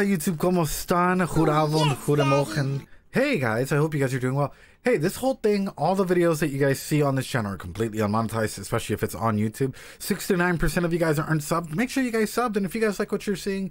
Hola YouTube, ¿cómo están? Goedemorgen. Hey guys, I hope you guys are doing well. Hey, this whole thing, all the videos that you guys see on this channel are completely unmonetized, especially if it's on YouTube. 69% of you guys aren't subbed. Make sure you guys subbed, and if you guys like what you're seeing,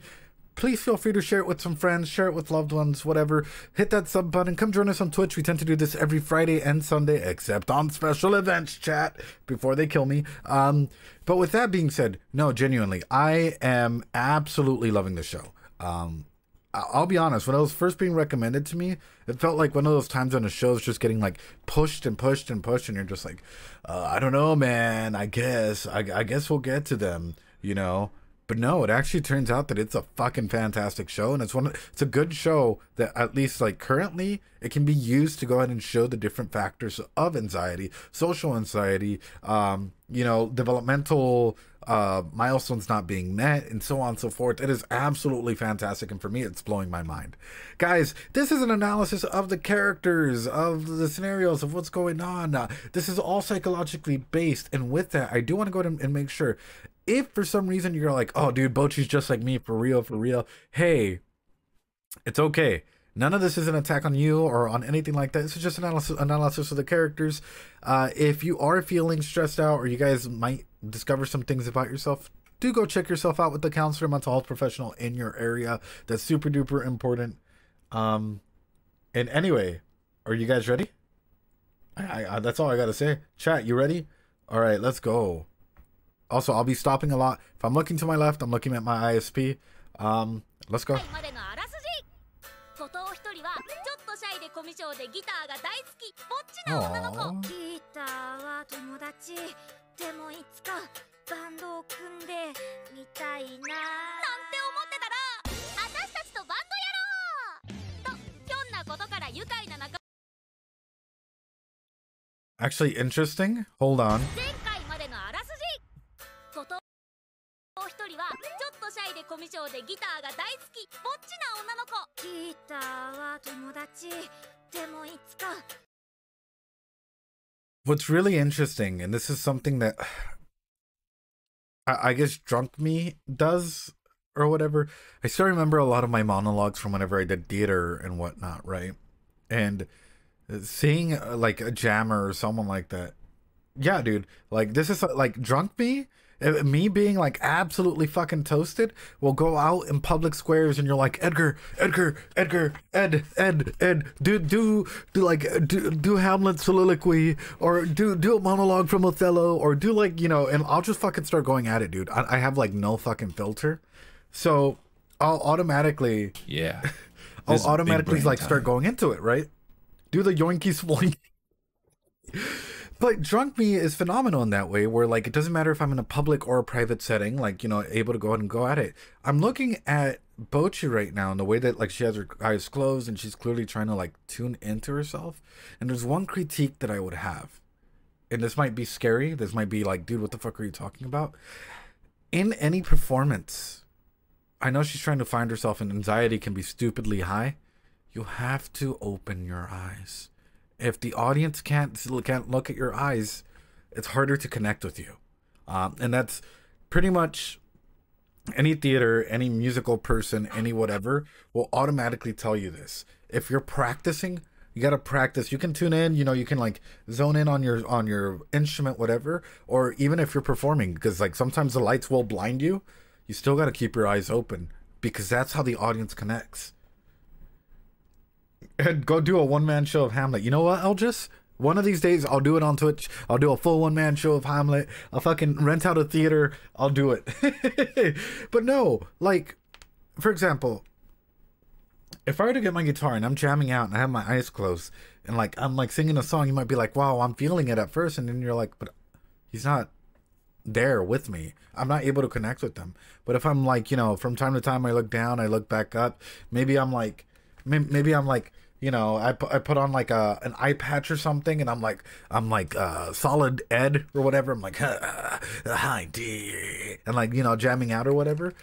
please feel free to share it with some friends, share it with loved ones, whatever. Hit that sub button. Come join us on Twitch. We tend to do this every Friday and Sunday, except on special events, chat, before they kill me. But with that being said, no, genuinely, I am absolutely loving the show. I'll be honest, when it was first being recommended to me, it felt like one of those times when a show's just getting like pushed and pushed and pushed, and you're just like, I don't know, man, I guess we'll get to them, you know? But no, it actually turns out that it's a fucking fantastic show, and it's a good show that, at least like currently, it can be used to go ahead and show the different factors of anxiety, social anxiety, you know, developmental milestones not being met, and so on and so forth. It is absolutely fantastic, and for me, it's blowing my mind. Guys, this is an analysis of the characters, of the scenarios, of what's going on. This is all psychologically based, and with that, I do want to go ahead and make sure, if for some reason you're like, oh dude, Bocchi's just like me, for real, hey, it's okay. None of this is an attack on you or on anything like that. This is just analysis of the characters. If you are feeling stressed out, or you guys might discover some things about yourself, do go check yourself out with the counselor, mental health professional in your area. That's super duper important. And anyway, are you guys ready? That's all I gotta say. Chat, you ready? All right, let's go. Also, I'll be stopping a lot. If I'm looking to my left, I'm looking at my ISP. Let's go. Actually, interesting. Hold on. What's really interesting, and this is something that I guess drunk me does or whatever, I still remember a lot of my monologues from whenever I did theater and whatnot, right? And seeing like a jammer or someone like that, yeah, dude, like this is like drunk me being like absolutely fucking toasted will go out in public squares, and you're like, Edgar, Ed, do Hamlet's soliloquy, or do a monologue from Othello, or do, like, you know, and I'll just fucking start going at it, dude. I have like no fucking filter, so I'll automatically, yeah, I'll automatically like start going into it, right? Do the yoinky swoinky. But drunk me is phenomenal in that way, where like it doesn't matter if I'm in a public or a private setting, like, you know, able to go ahead and go at it. I'm looking at Bocchi right now, and the way that like she has her eyes closed and she's clearly trying to like tune into herself. And there's one critique that I would have, and this might be scary. This might be like, dude, what the fuck are you talking about? In any performance, I know she's trying to find herself, and anxiety can be stupidly high. You have to open your eyes. If the audience can't look at your eyes, it's harder to connect with you. And that's pretty much any theater, any musical person, any whatever will automatically tell you this. If you're practicing, you got to practice. You can tune in, you know, you can like zone in on your instrument, whatever, or even if you're performing, because like sometimes the lights will blind you, you still got to keep your eyes open, because that's how the audience connects. And go do a one-man show of Hamlet. You know what, Elgis? One of these days, I'll do it on Twitch. I'll do a full one-man show of Hamlet. I'll fucking rent out a theater. I'll do it. But no, like, for example, if I were to get my guitar and I'm jamming out and I have my eyes closed and like I'm like singing a song, you might be like, wow, I'm feeling it at first. And then you're like, but he's not there with me. I'm not able to connect with them. But if I'm like, you know, from time to time I look down, I look back up, maybe I'm like, you know, I put on like an eye patch or something, and I'm like solid Ed or whatever. I'm like, hi D, and like, you know, jamming out or whatever.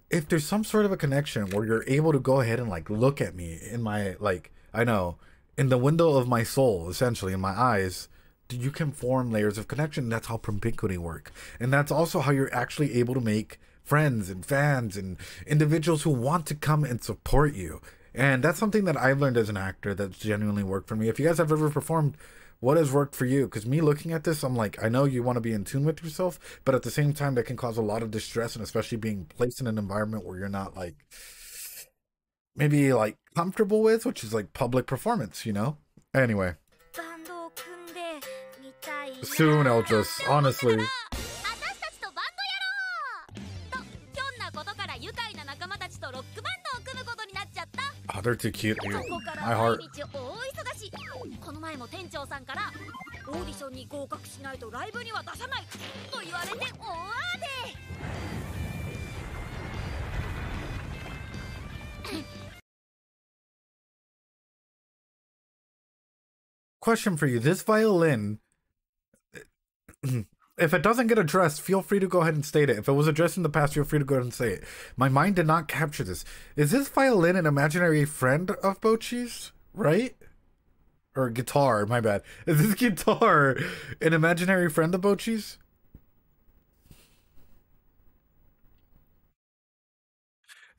If there's some sort of a connection where you're able to go ahead and like look at me in my, like, I know, in the window of my soul, essentially in my eyes, you can form layers of connection. That's how propinquity work, and that's also how you're actually able to make friends and fans and individuals who want to come and support you. And that's something that I've learned as an actor that's genuinely worked for me. If you guys have ever performed, what has worked for you? Because me looking at this, I'm like, I know you want to be in tune with yourself, but at the same time, that can cause a lot of distress, and especially being placed in an environment where you're not like maybe like comfortable with, which is like public performance, you know? Anyway. Soon, Eljas, honestly. Oh, they're too cute, dude. My heart. Question for you. This violin, if it doesn't get addressed, feel free to go ahead and state it. If it was addressed in the past, feel free to go ahead and say it. My mind did not capture this. Is this violin an imaginary friend of Bocchi's? Right? Or guitar, my bad. Is this guitar an imaginary friend of Bocchi's?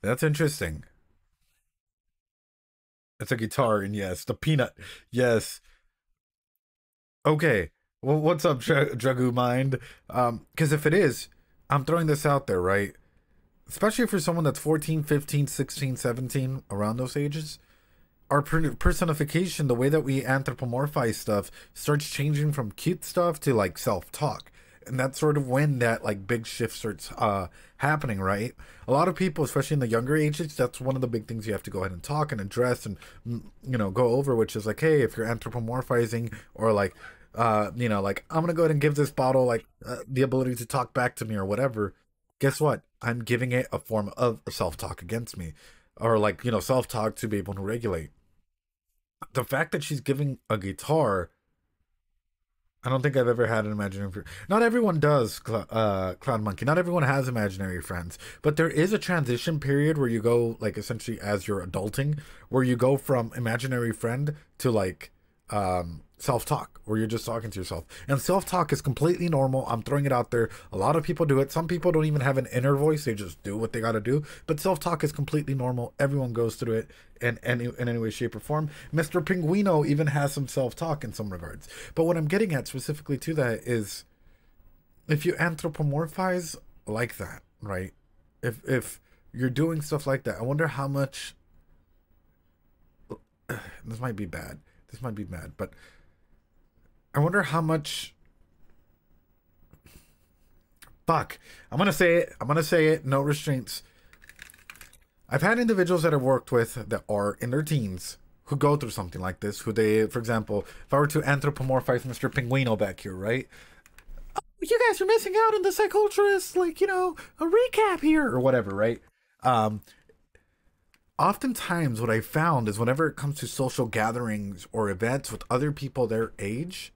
That's interesting. It's a guitar, and yes, the peanut. Yes. Okay. Well, what's up, Dragu Mind? Because if it is, I'm throwing this out there, right? Especially for someone that's 14, 15, 16, 17, around those ages. Our personification, the way that we anthropomorphize stuff, starts changing from cute stuff to like self-talk. And that's sort of when that like big shift starts happening, right? A lot of people, especially in the younger ages, that's one of the big things you have to go ahead and talk and address and, you know, go over, which is like, hey, if you're anthropomorphizing, or like, you know, like, I'm gonna go ahead and give this bottle like the ability to talk back to me or whatever. Guess what? I'm giving it a form of self-talk against me, or like, you know, self-talk to be able to regulate. The fact that she's giving a guitar, I don't think I've ever had an imaginary friend. Not everyone does, Cloud Monkey. Not everyone has imaginary friends. But there is a transition period where you go, like, essentially as you're adulting, where you go from imaginary friend to, like, self-talk, where you're just talking to yourself. And self-talk is completely normal. I'm throwing it out there. A lot of people do it. Some people don't even have an inner voice. They just do what they got to do. But self-talk is completely normal. Everyone goes through it in any way, shape, or form. Mr. Pinguino even has some self-talk in some regards. But what I'm getting at specifically to that is, if you anthropomorphize like that, right? If you're doing stuff like that, I wonder how much... This might be bad. This might be bad, but I wonder how much... Fuck. I'm gonna say it. I'm gonna say it. No restraints. I've had individuals that I've worked with that are in their teens who go through something like this, who they, for example, if I were to anthropomorphize Mr. Pinguino back here, right? Oh, you guys are missing out on the Psyculturists, like, you know, a recap here, or whatever, right? Oftentimes what I found is whenever it comes to social gatherings or events with other people their age,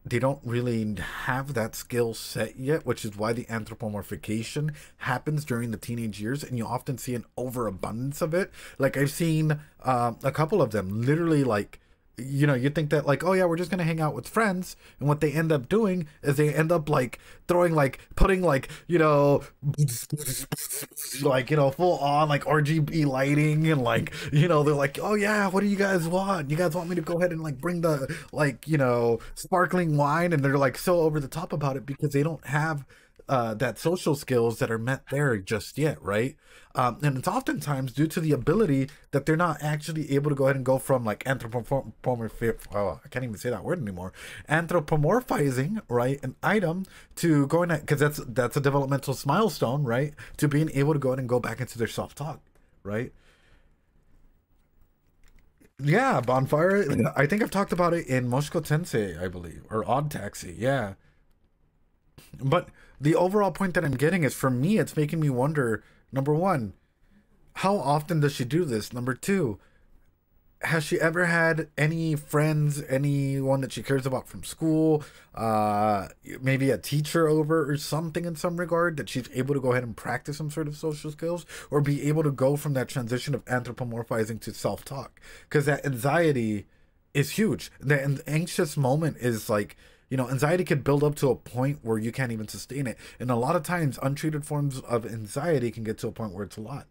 they don't really have that skill set yet, which is why the anthropomorphication happens during the teenage years, and you often see an overabundance of it. Like, I've seen a couple of them literally, like, you know, you think that like, oh yeah, we're just gonna hang out with friends, and what they end up doing is they end up like throwing, like, putting, like, you know, like, you know, full on like RGB lighting, and like, you know, they're like, oh yeah, what do you guys want? You guys want me to go ahead and like bring the, like, you know, sparkling wine? And they're like so over the top about it because they don't have that social skills that are met there just yet, right? And it's oftentimes due to the ability that they're not actually able to go ahead and go from like oh, I can't even say that word anymore, anthropomorphizing, right, an item, to going at, because that's a developmental milestone, right, to being able to go ahead and go back into their self-talk, right? Yeah, bonfire. I think I've talked about it in Moshiko Tensei, I believe, or Odd Taxi. Yeah. But the overall point that I'm getting is, for me, it's making me wonder, number one, how often does she do this? Number two, has she ever had any friends, anyone that she cares about from school, maybe a teacher over or something in some regard, that she's able to go ahead and practice some sort of social skills, or be able to go from that transition of anthropomorphizing to self-talk? Because that anxiety is huge. The anxious moment is like, You know, anxiety could build up to a point where you can't even sustain it. And a lot of times, untreated forms of anxiety can get to a point where it's a lot.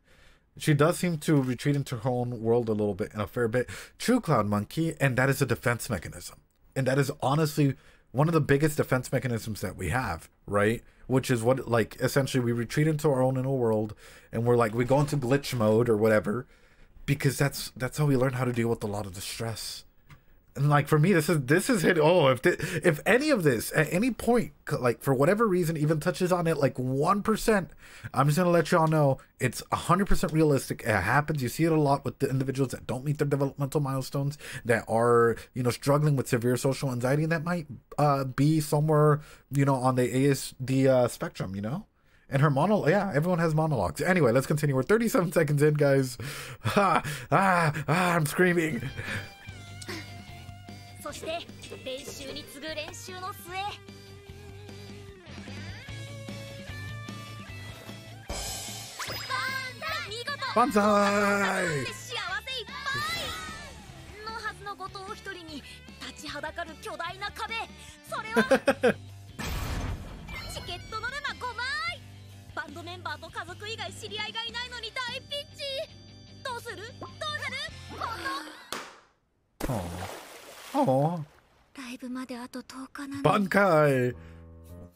She does seem to retreat into her own world a little bit and a fair bit. True, Cloud Monkey, and that is a defense mechanism. And that is honestly one of the biggest defense mechanisms that we have, right? Which is what, like, essentially we retreat into our own inner world and we're like, we go into glitch mode or whatever, because that's how we learn how to deal with a lot of the stress. And like for me, this is hit. Oh, if any of this at any point, like for whatever reason, even touches on it like 1%, I'm just gonna let y'all know it's 100% realistic. It happens. You see it a lot with the individuals that don't meet their developmental milestones, that are, you know, struggling with severe social anxiety, and that might be somewhere, you know, on the ASD spectrum, you know. And her monologue, yeah, everyone has monologues. Anyway, let's continue. We're 37 seconds in, guys. I'm screaming. そして練習に次ぐ練習の末バンザーイ幸せいっぱいのはずの後藤一人に立ちはだかる巨大な壁それはチケットノルマ5枚バンドメンバーと家族以外知り合いがいないのに大ピンチどうするどうなる今度 Oh. ライブまであと10日なの Bankai!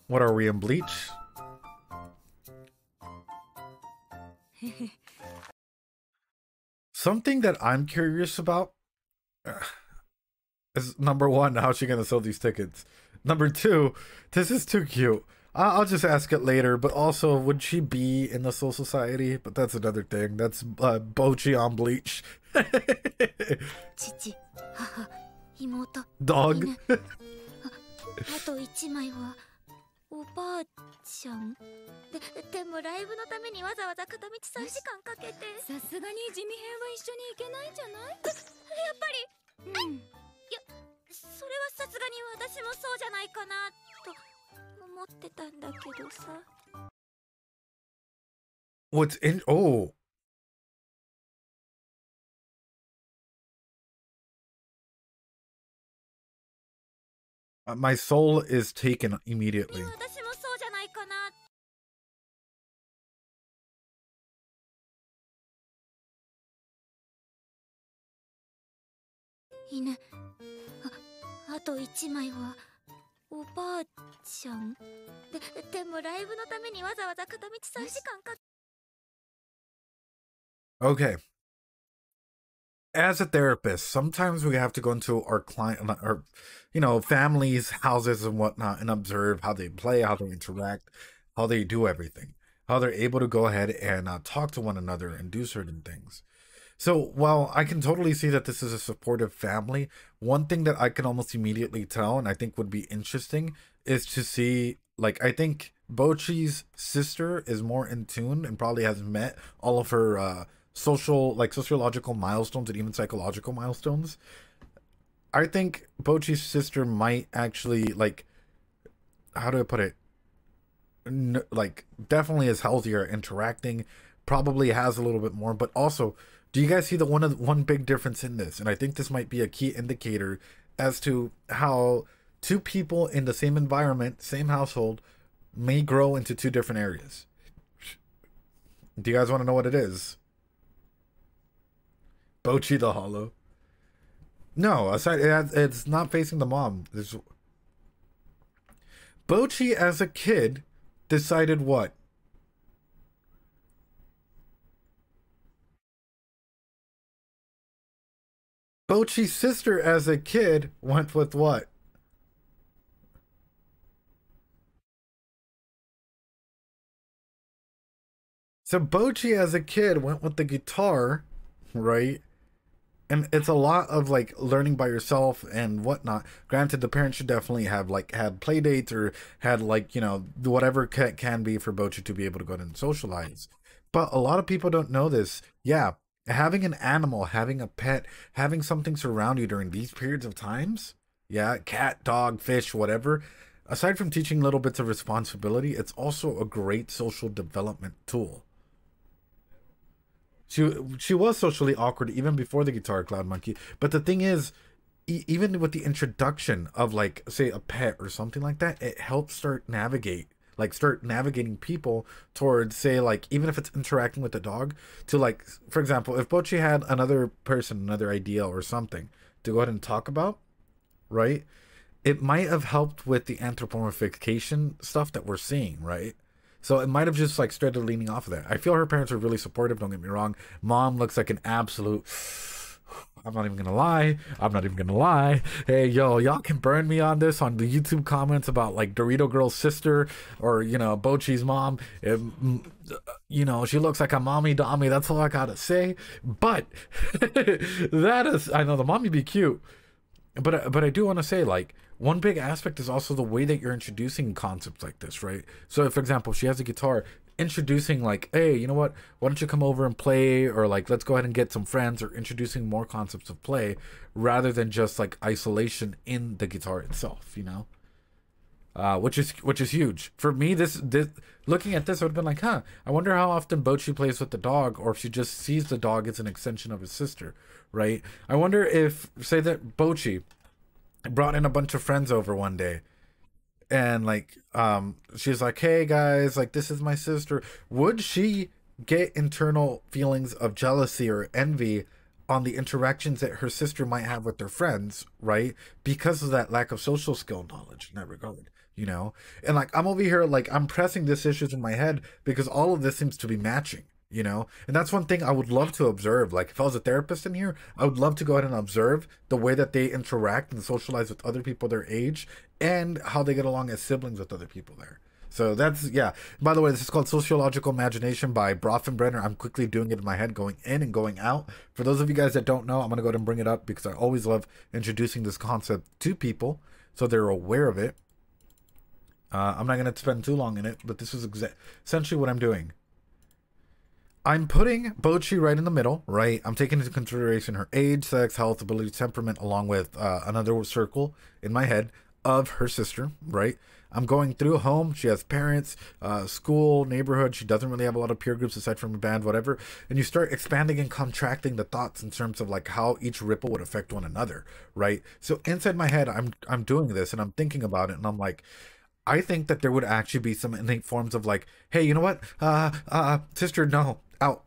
What are we in Bleach? Something that I'm curious about is, number one, how's she gonna sell these tickets? Number two, this is too cute. I'll just ask it later, but also, would she be in the Soul Society? But that's another thing. That's Bocchi on Bleach. 父、母、妹、 Dog. あと1枚はおばあちゃんでもライブのためにわざわざ片道3時間かけてさすがに地味編は一緒に行けないんじゃないやっぱり、いやそれはさすがに私もそうじゃないかなと思ってたんだけどさ What's in... Oh. My soul is taken immediately. 私もそうじゃないかな犬あと1枚はおばあちゃんでもライブのためにわざわざ片道3時間か Okay. As a therapist, sometimes we have to go into our client, or, you know, families, houses and whatnot, and observe how they play, how they interact, how they do everything, how they're able to go ahead and talk to one another and do certain things. So while I can totally see that this is a supportive family, one thing that I can almost immediately tell, and I think would be interesting, is to see, like, I think Bocchi's sister is more in tune and probably has met all of her sociological milestones and even psychological milestones. I think Bocchi's sister might actually, like, how do I put it? Like, definitely is healthier interacting, probably has a little bit more, but also, do you guys see the one big difference in this? And I think this might be a key indicator as to how two people in the same environment, same household, may grow into two different areas. Do you guys want to know what it is? Bocchi the Hollow. No, aside, it's not facing the mom. There's... Bocchi as a kid decided what? Bocchi's sister as a kid went with what? So Bocchi as a kid went with the guitar, right? And it's a lot of like learning by yourself and whatnot. Granted, the parents should definitely have like had play dates or had like, you know, whatever can be for Bocchi to be able to go and socialize. But a lot of people don't know this. Yeah, having an animal, having a pet, having something surround you during these periods of times, yeah, cat, dog, fish, whatever, aside from teaching little bits of responsibility, it's also a great social development tool. She was socially awkward even before the guitar, Cloud Monkey. But the thing is, even with the introduction of like say a pet or something like that, it helps start navigating people towards say like even if it's interacting with the dog to like for example if Bocchi had another person, another idea or something to go ahead and talk about, right? It might have helped with the anthropomorphication stuff that we're seeing, right? So it might have just like started leaning off of that. I feel her parents are really supportive, don't get me wrong. Mom looks like an absolute I'm not even gonna lie. Hey, yo, y'all can burn me on this on the YouTube comments about like Dorito Girl's sister or, you know, Bocchi's mom. You know, she looks like a mommy dommy. That's all I gotta say. But that is, I know the mommy be cute. But I do want to say, like, one big aspect is also the way that you're introducing concepts like this, right? So, if, for example, she has a guitar, introducing, like, hey, you know what? Why don't you come over and play? Or, like, let's go ahead and get some friends, or introducing more concepts of play rather than just, like, isolation in the guitar itself, you know? Which is huge. For me, this looking at this, I would have been like, huh, I wonder how often Bocchi plays with the dog, or if she just sees the dog as an extension of his sister, right? I wonder if, say that Bocchi brought in a bunch of friends over one day, and like, she's like, hey guys, like this is my sister. Would she get internal feelings of jealousy or envy on the interactions that her sister might have with their friends, right? Because of that lack of social skill knowledge in that regard, you know? And like, I'm over here, like, I'm pressing these issues in my head because all of this seems to be matching, you know? And that's one thing I would love to observe. Like, if I was a therapist in here, I would love to go ahead and observe the way that they interact and socialize with other people their age and how they get along as siblings with other people there. So that's, yeah. By the way, this is called Sociological Imagination by Brofenbrenner. I'm quickly doing it in my head, going in and going out. For those of you guys that don't know, I'm going to go ahead and bring it up because I always love introducing this concept to people so they're aware of it. I'm not going to spend too long in it, but this is essentially what I'm doing. I'm putting Bocchi right in the middle, right? I'm taking into consideration her age, sex, health, ability, temperament, along with another circle in my head of her sister, right? I'm going through home. She has parents, school, neighborhood. She doesn't really have a lot of peer groups aside from a band, whatever. And you start expanding and contracting the thoughts in terms of like how each ripple would affect one another, right? So inside my head, I'm doing this and I'm thinking about it, and I'm like, I think that there would actually be some innate forms of like, hey, you know what? Sister, no, out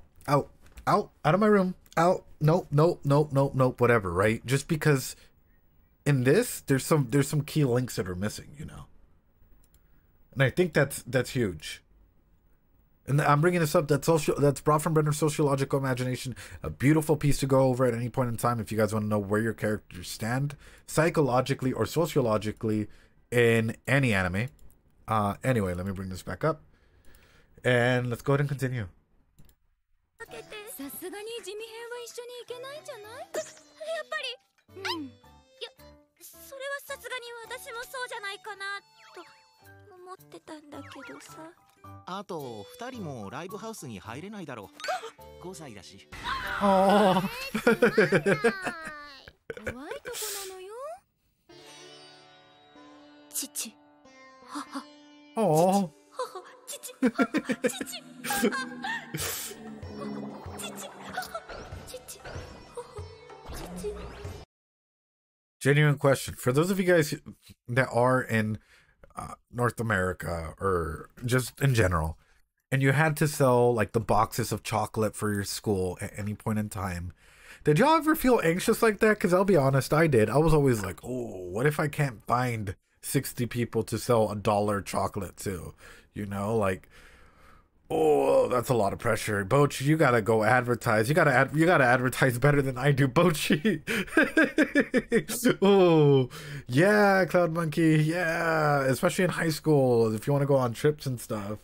of my room, out, nope, whatever, right? Just because in this, there's some key links that are missing, you know. And I think that's huge. And I'm bringing this up. That's Brofenbrenner's Sociological Imagination, a beautiful piece to go over at any point in time if you guys want to know where your characters stand psychologically or sociologically in any anime. Anyway, let me bring this back up, and let's go ahead and continue. Oh. Genuine question for those of you guys that are in North America or just in general, and you had to sell like the boxes of chocolate for your school at any point in time. Did y'all ever feel anxious like that? Because I'll be honest, I did. I was always like, oh, what if I can't find 60 people to sell $1 chocolate to? You know, like, oh, that's a lot of pressure. Bocchi, you gotta go advertise. You gotta advertise better than I do, Bocchi. Oh, yeah, Cloud Monkey, yeah. Especially in high school, if you want to go on trips and stuff.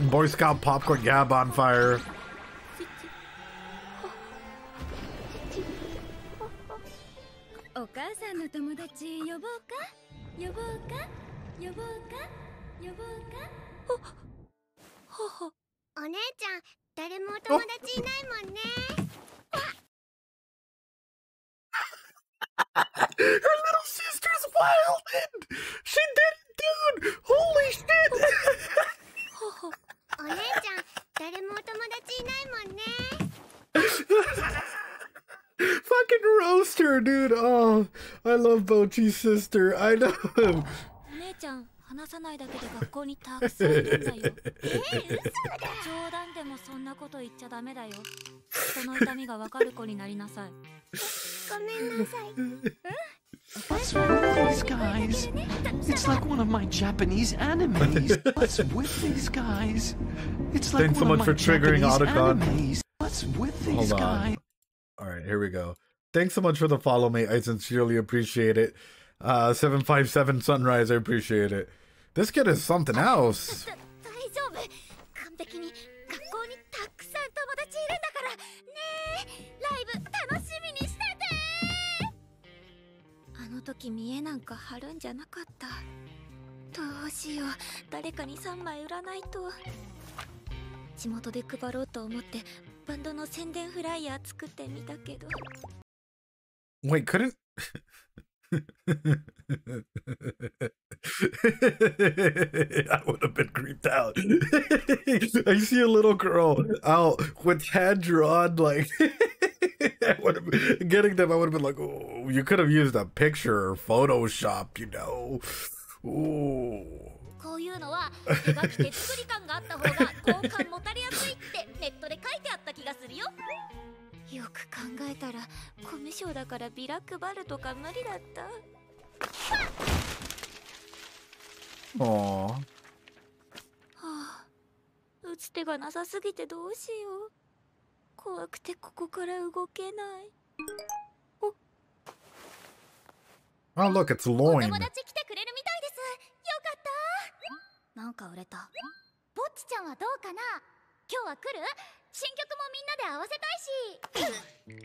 Boy Scout popcorn, yeah, bonfire. Her little sister's wild, and she did it, dude. Holy shit. sister, dude. Oh, I love Bocchi's sister. I know. 姉ちゃん話さないだけで学校にたくさんいるんだよ。嘘だ。冗談でもそんなこと言っちゃダメだよ。人の痛みがわかる子になりなさい。ごめんなさい。What's wrong with these guys? It's like one of my Japanese animes. What's with these guys? It's like Thanks so one much of my for triggering Japanese Otacon. animes. What's with these Hold guys? on. All right, here we go. Thanks so much for the follow, mate. I sincerely appreciate it. 757 Sunrise, I appreciate it. This kid is something else. 大丈夫。完璧に学校にたくさん友達いるんだから。ねえ、ライブ楽しみにしてて。あの時見栄なんか張るんじゃなかった。どうしよう。誰かに3枚売らないと。地元で配ろうと思ってバンドの宣伝フライヤー作ってみたけど。Wait, couldn't... I would have been creeped out. I see a little girl out with head drawn, like I would have getting them. I would have been like, "Oh, you could have used a picture or Photoshop, you know." Ooh. こういうのは手書き手作り感があった方が好感持たれやすいってネットで書いてあった気がするよ。よく考えたらコミュ障だからビラ配るとか無理だった。Aww. はあ、打つ手がなさすぎてどうしよう。怖くてここから動けない。Oh, look, it's お loin. 友達来てくれるみたいです。よかった。なんか売れた。ぼっちちゃんはどうかな。今日は来る？新曲もみんなで合わせたいし。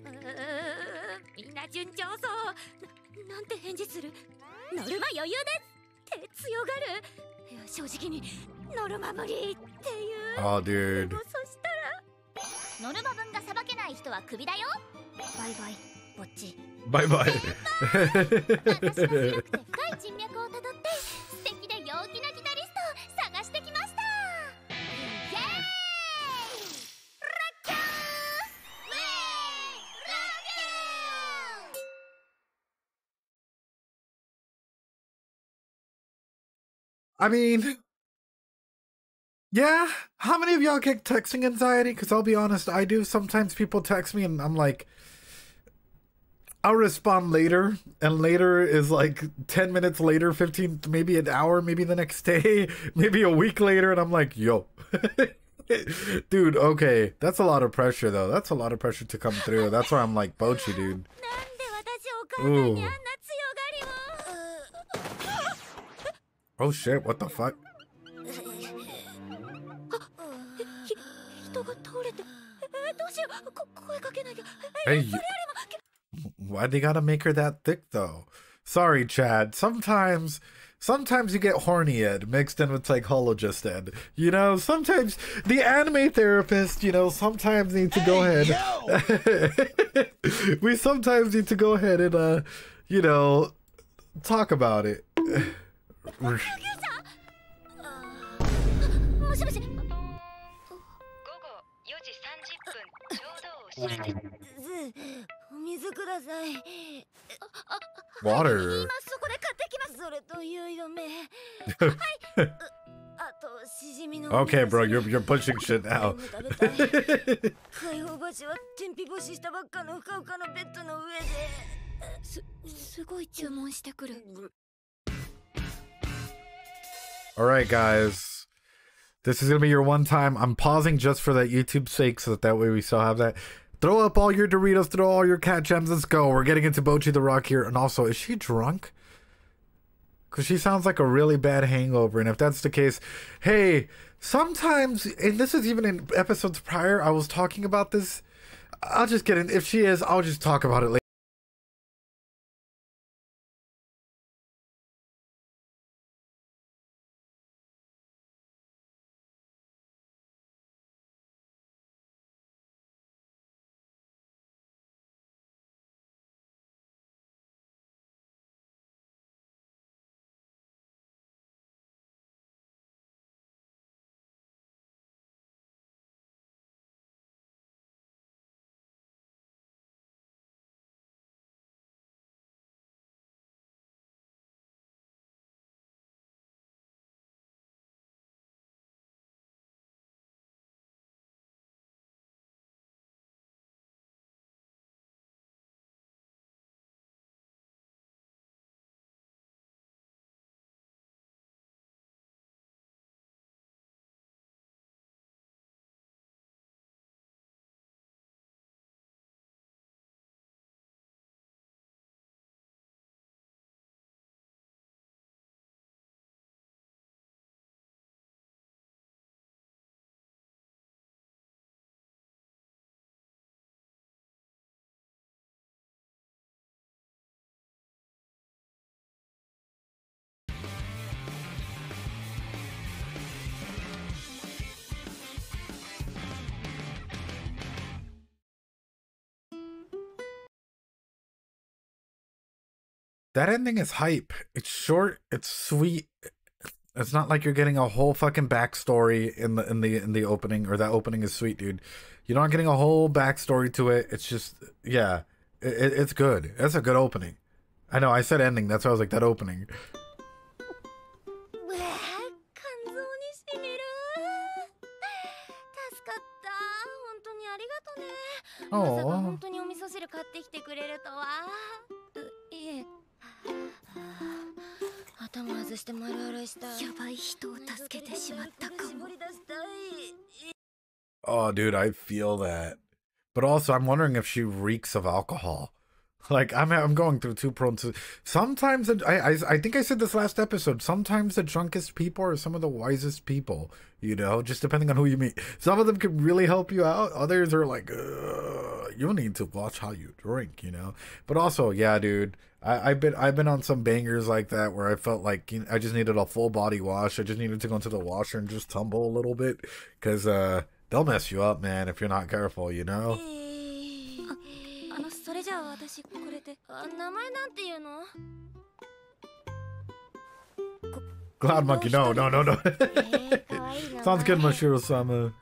みんな順調そう。なんて返事する？ノルマ余裕ですって強がる。いや正直にノルマ無理っていう。Oh, dude. でもそしたらノルマ分がさばけない人はクビだよ。バイバイぼっち。Bye bye. 私は広くて深い人脈をたどって素敵で陽気なギタリストを探してきました。イエーイ！ラッキャー！ウェーイ！ラッキャー！ I mean, yeah. How many of y'all get texting anxiety? Because I'll be honest, I do. Sometimes people text me and I'm like, I'll respond later, and later is like 10 minutes later, 15, maybe an hour, maybe the next day, maybe a week later, and I'm like, yo. Dude, okay. That's a lot of pressure, though. That's a lot of pressure to come through. That's why I'm like, Bocchi, dude. Ooh. Oh, shit. What the fuck? Hey, why they gotta make her that thick, though? Sorry, Chad. Sometimes you get horny ed mixed in with psychologist ed. You know, sometimes the anime therapist, you know, sometimes need to go ahead. We sometimes need to go ahead and, you know, talk about it. Water. Okay, bro, you're pushing shit now. Alright, guys. This is gonna be your one time. I'm pausing just for that YouTube's sake, so that way we still have that. Throw up all your Doritos, throw all your cat gems, let's go. We're getting into Bocchi the Rock here. And also, is she drunk? Because she sounds like a really bad hangover. And if that's the case, hey, sometimes, and this is even in episodes prior, I was talking about this. I'll just get in. If she is, I'll just talk about it later. That ending is hype. It's short, it's sweet. It's not like you're getting a whole fucking backstory in the opening, or that opening is sweet, dude. You're not getting a whole backstory to it. It's just, yeah, it's good. That's a good opening. I know I said ending. That's why I was like, that opening. Oh. Oh, dude, I feel that. But also, I'm wondering if she reeks of alcohol. Like, I'm going through two prone to. Sometimes, I think I said this last episode, sometimes the drunkest people are some of the wisest people, you know, just depending on who you meet. Some of them can really help you out. Others are like, you need to watch how you drink, you know. But also, yeah, dude, I've been on some bangers like that where I felt like, you know, I just needed a full body wash. I just needed to go into the washer and just tumble a little bit, because they'll mess you up, man, if you're not careful, you know. Cloud Monkey, no. Sounds good, Mashiro-sama.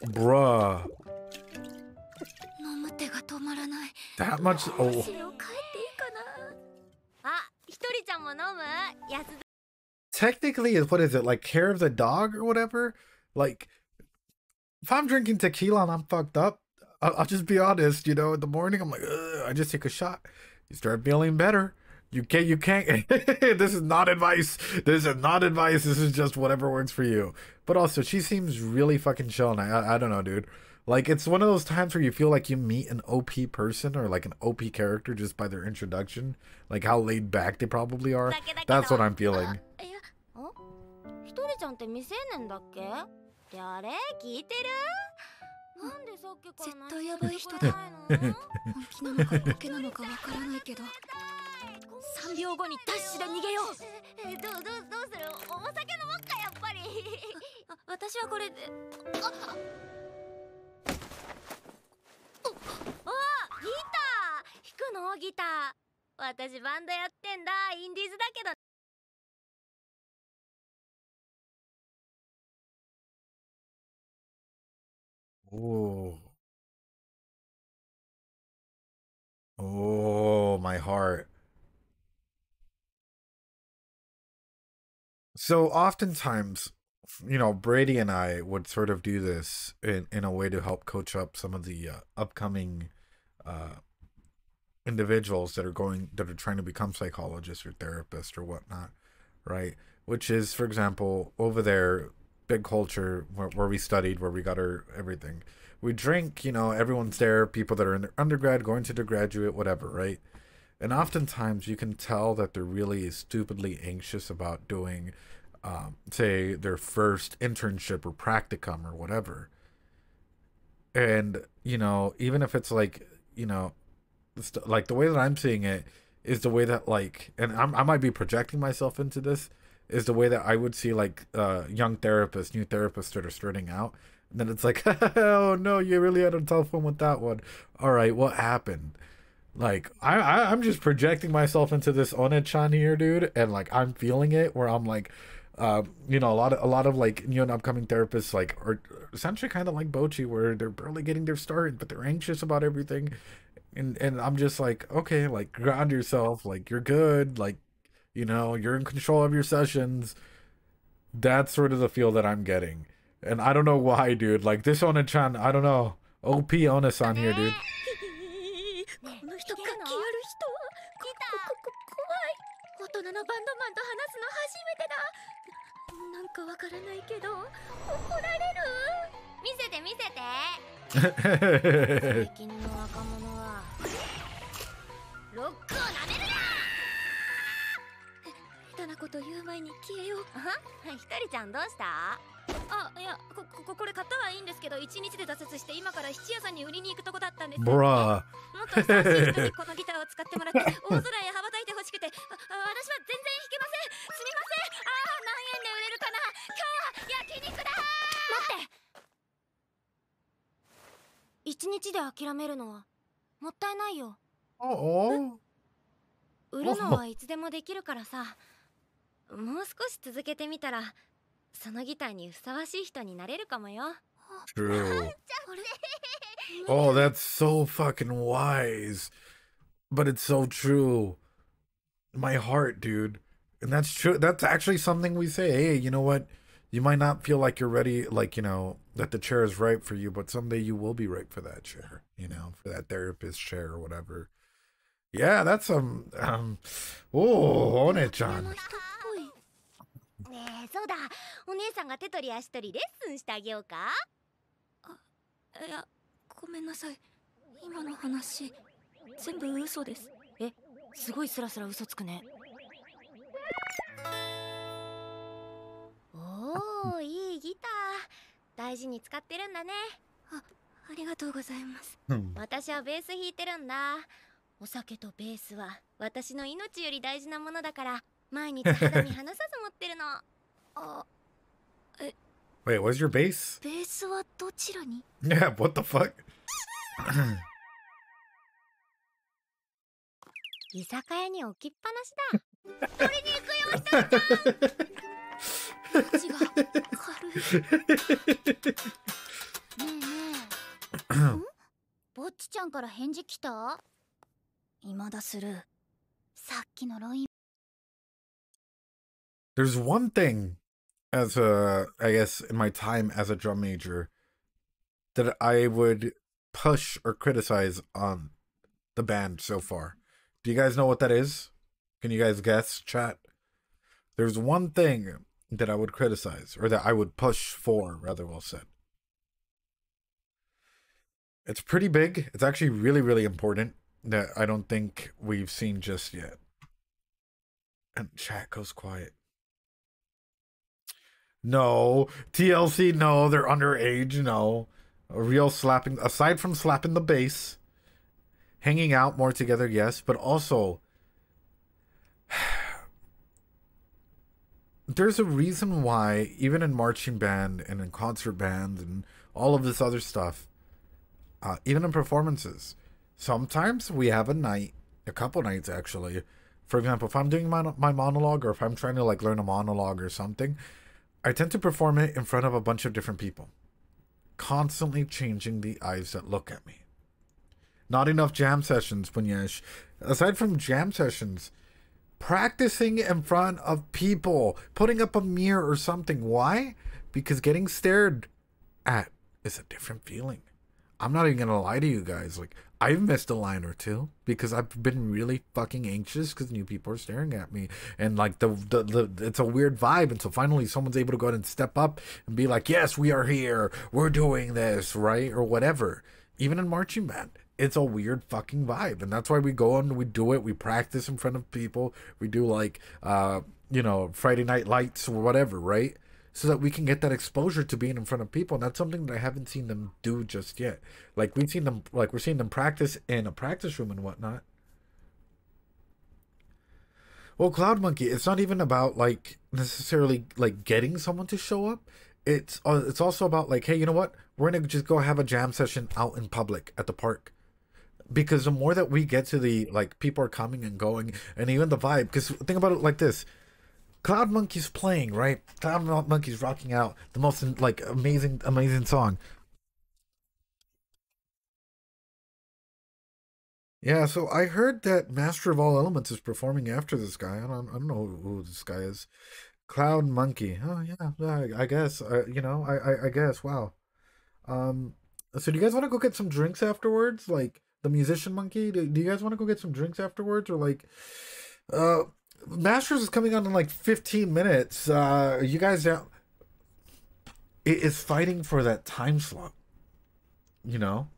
Bruh. That much? Oh. Technically, what is it, like care of the dog or whatever? Like, if I'm drinking tequila and I'm fucked up, I'll just be honest, you know, in the morning, I'm like, ugh, I just take a shot. You start feeling better. You can't. This is not advice. This is not advice. This is just whatever works for you. But also, she seems really fucking chill, and I don't know, dude. Like, it's one of those times where you feel like you meet an OP person or like an OP character just by their introduction. Like how laid back they probably are. That's what I'm feeling. Oh. Oh, my heart. So oftentimes, you know, Brady and I would sort of do this in a way to help coach up some of the upcoming individuals that are trying to become psychologists or therapists or whatnot, right? Which is, for example, over there, big culture where we studied, where we got our everything. We drink, you know, everyone's there, people that are in their undergrad, going to their graduate, whatever, right? And oftentimes you can tell that they're really stupidly anxious about doing, say, their first internship or practicum or whatever. And, you know, even if it's like, you know, like the way that I'm seeing it is the way that, like, and I might be projecting myself into this, is the way that I would see like young therapists, new therapists that are starting out. And then it's like, oh no, you really had a tough one with that one. All right, what happened? Like, I'm just projecting myself into this One-chan here, dude, and like I'm feeling it where I'm like, you know, a lot of like new and upcoming therapists like are essentially kind of like Bocchi, where they're barely getting their start, but they're anxious about everything. And I'm just like, okay, like ground yourself, like you're good, like, you know, you're in control of your sessions. That's sort of the feel that I'm getting. And I don't know why, dude. Like, this One-chan, I don't know. OP One-san here, dude. さなこと言う前に消えよう。ひとりちゃんどうした？あ、いや、これ買ったはいいんですけど、1日で挫折して今から質屋さんに売りに行くとこだったんです。Bruh. もっと優しい人にこのギターを使ってもらって大空へ羽ばたいてほしくて、私は全然弾けません。すみません。何円で売れるかな。今日は焼肉だ。待って。1日で諦めるのはもったいないよ。Oh. 売るのはいつでもできるからさ。もう少し続けてみたらそのギターにふさわしい人になれるかもよ。True. Oh, that's so fucking wise. But it's so true. My heart, dude. And that's true. That's actually something we say. Hey, you know what? You might not feel like you're ready, like, you know, that the chair is right for you, but someday you will be right for that chair, you know, for that therapist chair or whatever. Yeah, that's oh, One-chan. ねえ、そうだ。お姉さんが手取り足取りレッスンしてあげようか？いや、ごめんなさい。今の話全部嘘です。すごいスラスラ嘘つくね。おー、いいギター。大事に使ってるんだね。ありがとうございます。私はベース弾いてるんだ。お酒とベースは私の命より大事なものだから毎日肌身離さず持ってるの。Wait, what's your bass? ベースはどちらに？ Yeah, what the fuck? 居酒屋に置きっぱなしだ。取りに行くよ、ひとりちゃん。口が軽い。ねえねえ。ぼっちちゃんから返事来た？今だする。さっきのロイン。 There's one thing as a, I guess, in my time as a drum major that I would push or criticize on the band so far. Do you guys know what that is? Can you guys guess, chat? There's one thing that I would criticize, or that I would push for, rather well said. It's pretty big. It's actually really, really important that I don't think we've seen just yet. And chat goes quiet. No. TLC, no. They're underage, no. A real slapping, aside from slapping the bass, hanging out more together, yes, but also there's a reason why, even in marching band and in concert bands and all of this other stuff, even in performances, sometimes we have a night, a couple nights actually. For example, if I'm doing my monologue, or if I'm trying to like learn a monologue or something, I tend to perform it in front of a bunch of different people, constantly changing the eyes that look at me. Not enough jam sessions, Bunyesh. Aside from jam sessions, practicing in front of people, putting up a mirror or something. Why? Because getting stared at is a different feeling. I'm not even gonna lie to you guys. Like, I've missed a line or two because I've been really fucking anxious because new people are staring at me, and like the it's a weird vibe until finally someone's able to go ahead and step up and be like, yes, we are here, we're doing this, right, or whatever. Even in marching band, it's a weird fucking vibe, and that's why we go and we do it. We practice in front of people. We do like you know, Friday Night Lights or whatever, right? So that we can get that exposure to being in front of people. And that's something that I haven't seen them do just yet. Like, we've seen them, like, we're seeing them practice in a practice room and whatnot. Well, Cloud Monkey, it's not even about, like, necessarily, like, getting someone to show up. It's also about, like, hey, you know what? We're going to just go have a jam session out in public at the park. Because the more that we get to the, like, people are coming and going, and even the vibe, because think about it like this. Cloud Monkey's playing, right? Cloud Monkey's rocking out the most, like, amazing song. Yeah, so I heard that Master of All Elements is performing after this guy. I don't know who this guy is. Cloud Monkey. Oh yeah, I guess. You know, I guess. Wow. So do you guys want to go get some drinks afterwards? Like the musician monkey? Do you guys want to go get some drinks afterwards, or like, Masters is coming on in like 15 minutes. You guys down? It is fighting for that time slot. You know?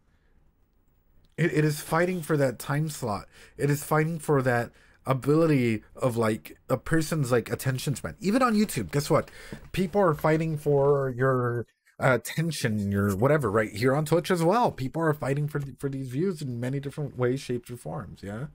It is fighting for that time slot. It is fighting for that ability of like a person's like attention span. Even on YouTube, guess what? People are fighting for your attention, your whatever, right? Here on Twitch as well. People are fighting for these views in many different ways, shapes, or forms. Yeah.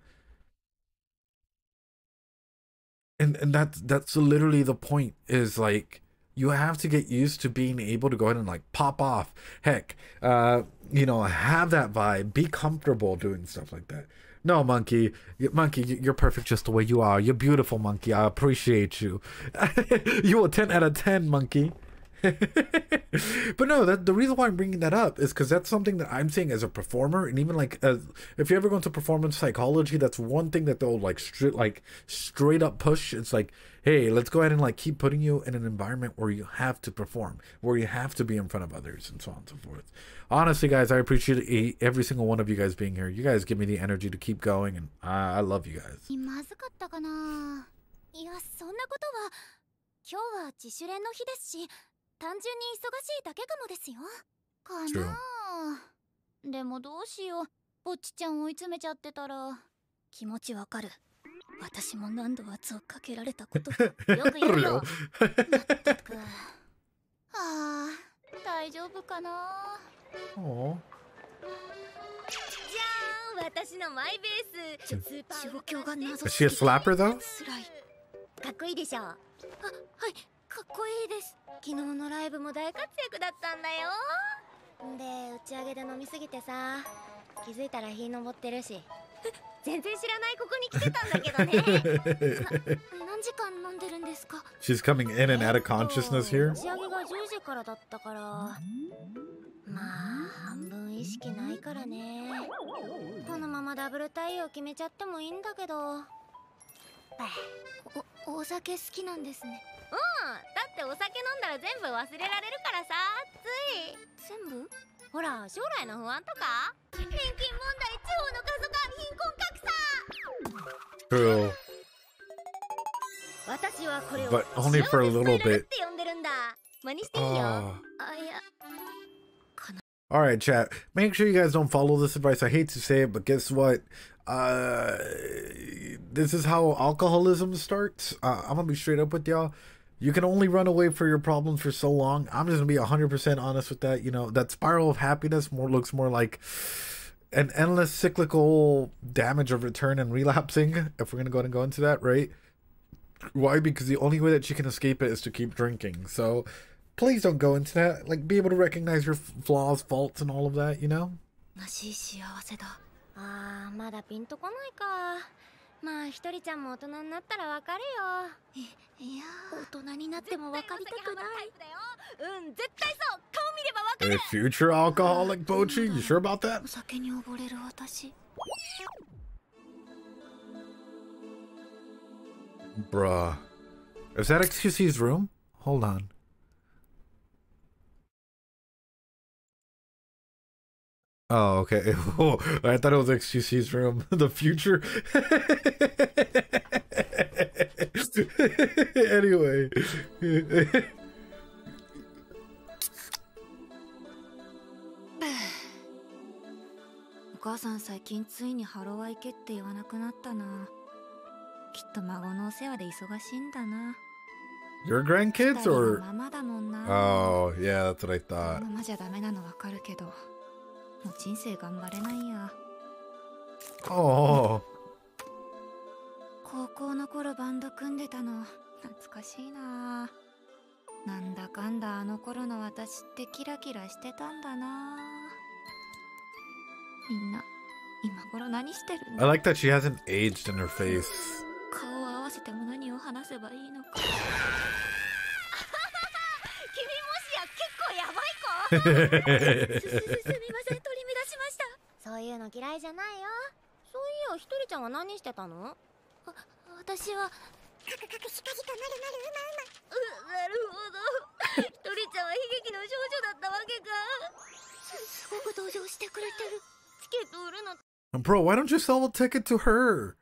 And that's literally the point, is like you have to get used to being able to go ahead and like pop off. Heck, you know, have that vibe, be comfortable doing stuff like that. No, Monkey, you're perfect just the way you are. You're beautiful, Monkey. I appreciate you. You a 10 out of 10, Monkey. But no, the reason why I'm bringing that up is because that's something that I'm seeing as a performer, and even like if you ever go into performance psychology, that's one thing that they'll like straight up push. It's like, hey, let's go ahead and like keep putting you in an environment where you have to perform, where you have to be in front of others, and so on and so forth. Honestly, guys, I appreciate every single one of you guys being here. You guys give me the energy to keep going, and I love you guys. 単純に忙しいだけかもですよ。かなあ。でもどうしよう。ぼっちちゃん追い詰めちゃってたら。気持ちわかる。私も何度圧をかけられたことか。よく言うよ。まったく。はあ、大丈夫かな。お。じゃーん、私のマイベース。スーパー状況が謎すぎて。Is she a slapper though? かっこいいでしょ。あ、はい。かっこいいです。昨日のライブも大活躍だったんだよ。で、打ち上げで飲みすぎてさ、気づいたら日昇ってるし、全然知らないここに来てたんだけどね。何時間飲んでるんですか？ She's coming in and out of consciousness here. 打ち上げが10時からだったから、まあ半分意識ないからね。このままダブル対応決めちゃってもいいんだけど。お酒好きなんですね。うん、だってお酒飲んだら全部忘れられるからさ、つい。全部？ほら、将来の不安とか年金問題、地方の過疎化、貧困格差。 True. 私はこれを But only for a little bit. って呼んでるんだ。真似していいよ。あ、いや。Alright, chat. Make sure you guys don't follow this advice. I hate to say it, but guess what? This is how alcoholism starts. I'm gonna be straight up with y'all. You can only run away for your problems for so long. I'm just gonna be 100% honest with that. You know, that spiral of happiness looks more like an endless cyclical damage of return and relapsing, if we're gonna go ahead and go into that, right? Why? Because the only way that you can escape it is to keep drinking. So please don't go into that. Like, be able to recognize your flaws, faults, and all of that, you know? ああ、まだピンとこないか。まあ、ひとりちゃんも大人になったらわかるよ。いや、大人になってもわかりたくない。うん、絶対そう。顔見ればわかる。 A future alcoholic, Bocchi? You sure about that? お酒に溺れる私。Bruh. Is that XQC's room? Hold on. Oh, okay. Oh, I thought it was XQC's room. The future. Anyway. お母さん最近ついにハロワイケって言わなくなったな。きっと孫のお世話で忙しいんだな。 Your grandkids or? ママだもんな。 Oh, yeah, that's what I thought. ママじゃダメなのわかるけど。もう人生頑張れないや。Oh. 高校の頃バンド組んでたの懐かしいな。なんだかんだあの頃の私ってキラキラしてたんだな。みんな今頃何してるんだ。 I like that she hasn't aged in her face. 顔を合わせても何を話せばいいのか。君もしや結構やばい子。すみません、取り乱しました。そういうの嫌いじゃないよ。そういや、ひとりちゃんは何してたの？私はカクカクシカシカなるなるなるほど。ひとりちゃんは悲劇の少女だったわけか。すごく同情してくれてる。チケット売るの。 Bro, why don't you sell a ticket to her?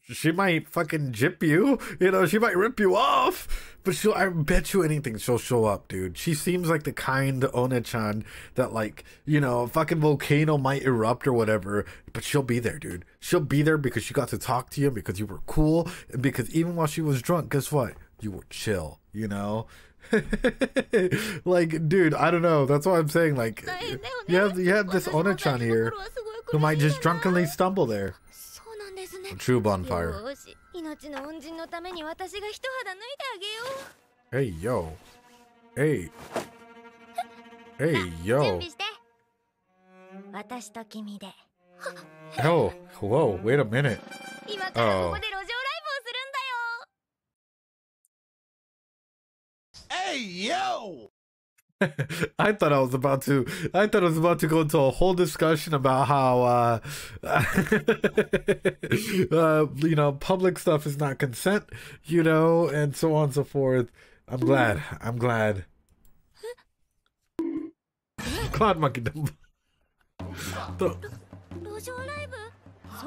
she might fucking jip you, you know, she might rip you off, but I bet you anything she'll show up, dude. She seems like the kind Ona-chan that, like, you know, a fucking volcano might erupt or whatever, but she'll be there, dude. She'll be there because she got to talk to you, because you were cool, and because even while she was drunk, guess what? You were chill, you know? Like, dude, I don't know. That's what I'm saying. Like, you have this Ona-chan here who might just drunkenly stumble there. A true bonfire. Hey, yo. Hey. Hey, yo. Oh, whoa, wait a minute. Oh. Hey, yo! I thought it was about to go into a whole discussion about how you know, public stuff is not consent, you know, and so on and so forth. I'm glad. Cloud monkey dumb.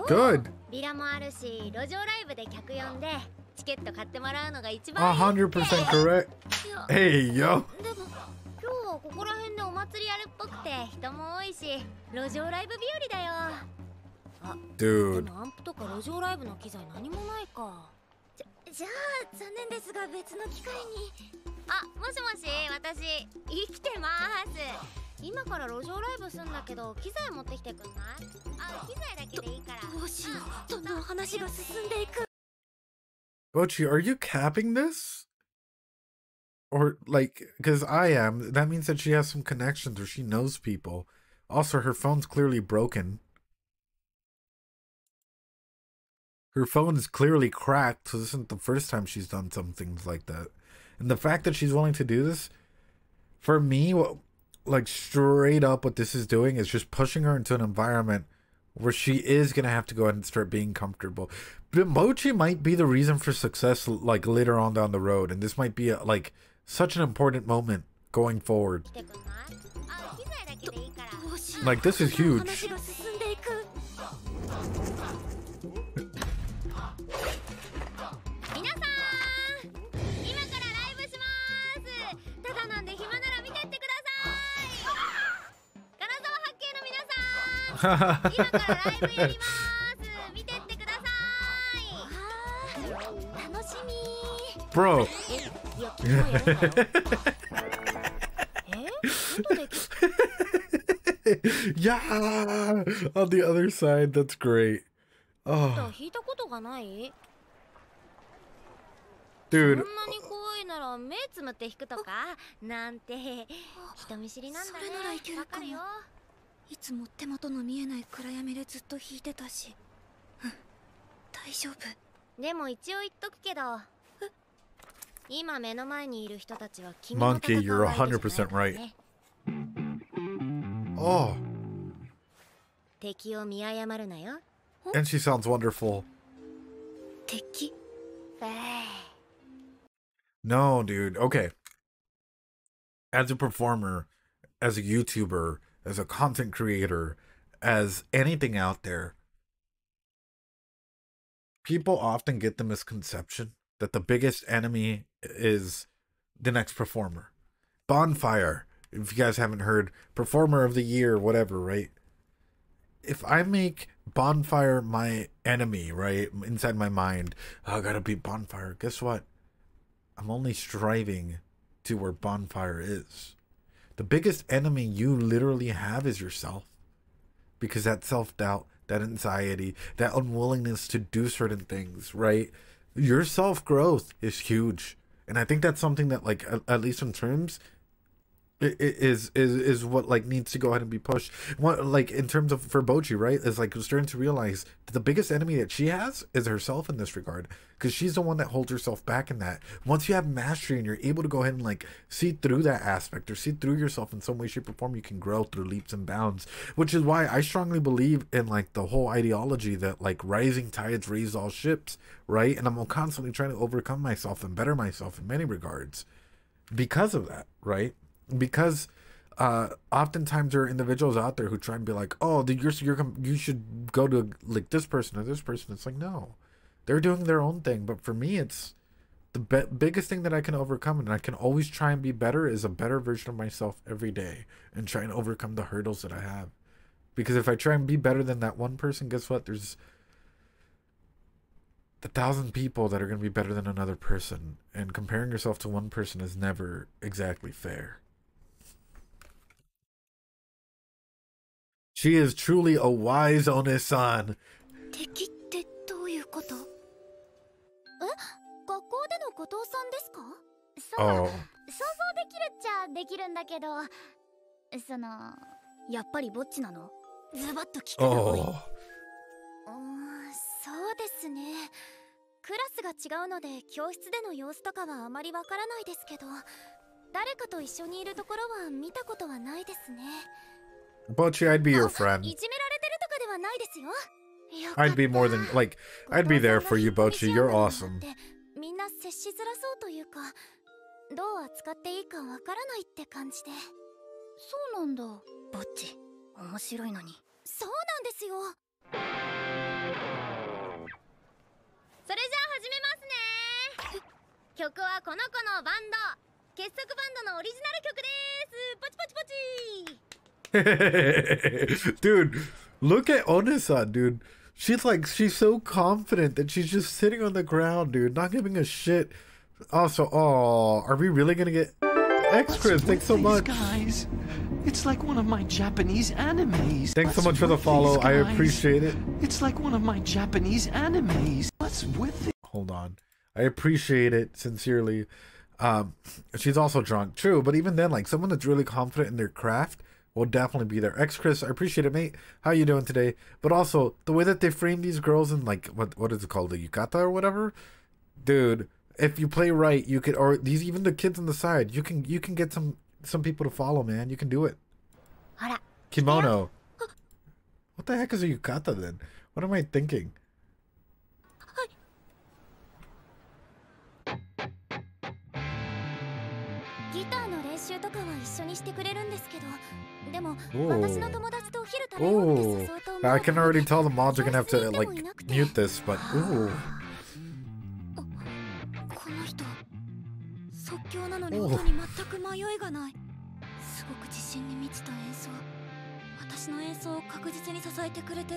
Good. 100% correct. Hey, yo. 今日はここら辺でお祭りやるっぽくて人も多いし路上ライブ日和だよ。あ、でもアンプとか路上ライブの機材何もないか。じゃあ残念ですが別の機会に。あ、もしもし、私生きてます。今から路上ライブすんだけど機材持ってきてくんない？あ、機材だけでいいから。どうしよう。そんなお話が進んでいく。Bocchi, are you capping this? Or, like, because I am, that means that she has some connections or she knows people. Also, her phone's clearly broken. Her phone is clearly cracked, so this isn't the first time she's done some things like that. And the fact that she's willing to do this, for me, like, straight up what this is doing is just pushing her into an environment where she is going to have to go ahead and start being comfortable. But Bocchi might be the reason for success, like, later on down the road. And this might be, like, such an important moment going forward. Like, this is huge. Bro. Yeah, on the other side, that's great. Oh, dude. Monkey, you're 100% right. Oh. And she sounds wonderful. No, dude. Okay. As a performer, as a YouTuber, as a content creator, as anything out there, people often get the misconception that the biggest enemy is the next performer. Bonfire, if you guys haven't heard, performer of the year, whatever, right? If I make Bonfire my enemy, right, inside my mind, oh, I gotta beat Bonfire, guess what? I'm only striving to where Bonfire is. The biggest enemy you literally have is yourself. Because that self-doubt, that anxiety, that unwillingness to do certain things, right? Your self-growth is huge. And I think that's something that, like, at least in terms, is what, like, needs to go ahead and be pushed. What, like, in terms of, for Bocchi, right, is, like, starting to realize that the biggest enemy that she has is herself in this regard. Because she's the one that holds herself back in that. Once you have mastery and you're able to go ahead and, like, see through that aspect or see through yourself in some way, shape, or form, you can grow through leaps and bounds. Which is why I strongly believe in, like, the whole ideology that, like, rising tides raise all ships, right? And I'm constantly trying to overcome myself and better myself in many regards because of that, right? Because oftentimes there are individuals out there who try and be like, oh, you should go to, like, this person or this person. It's like, no, they're doing their own thing. But for me, it's the biggest thing that I can overcome, and I can always try and be better, is a better version of myself every day and try and overcome the hurdles that I have. Because if I try and be better than that one person, guess what? There's 1,000 people that are going to be better than another person, and comparing yourself to one person is never exactly fair. She is truly a wise One-san. 敵ってどういうこと？学校での後藤さんですか？そう、想像できるっちゃできるんだけど、やっぱりぼっちなの？ズバッと聞くが多い。そうですね。クラスが違うので教室での様子とかはあまりわからないですけど、誰かと一緒にいるところは見たことはないですね。Bocchi, I'd be your friend. いじめられてるとかではないですよ。I'd be more than, like, I'd be there for you, Bocchi. You're awesome. みんな接しづらそうというか、どう扱っていいかわからないって感じで。そうなんだ。ぼっち、面白いのに。そうなんですよ。それじゃあ始めますね。曲はこの子のバンド、結束バンドのオリジナル曲です。ポチポチポチ。Dude, look at One-san, dude. She's so confident that she's just sitting on the ground, dude, not giving a shit. Also, are we really gonna get X-Chris? Thanks so much. Guys, it's like one of my Japanese animes. Thanks so much for the follow. I appreciate it. It's like one of my Japanese animes. What's with it? Hold on. I appreciate it sincerely. She's also drunk, true, but even then, like, someone that's really confident in their craft will definitely be there. X-Chris, I appreciate it, mate. How you doing today? But also, the way that they frame these girls in, like, what is it called? The yukata or whatever? Dude, if you play right, you could, or these, even the kids on the side, you can get some people to follow, man. You can do it. Kimono. What the heck is a yukata then? What am I thinking? Oh, I can already tell the mods are gonna have to, like, mute this, but ooh.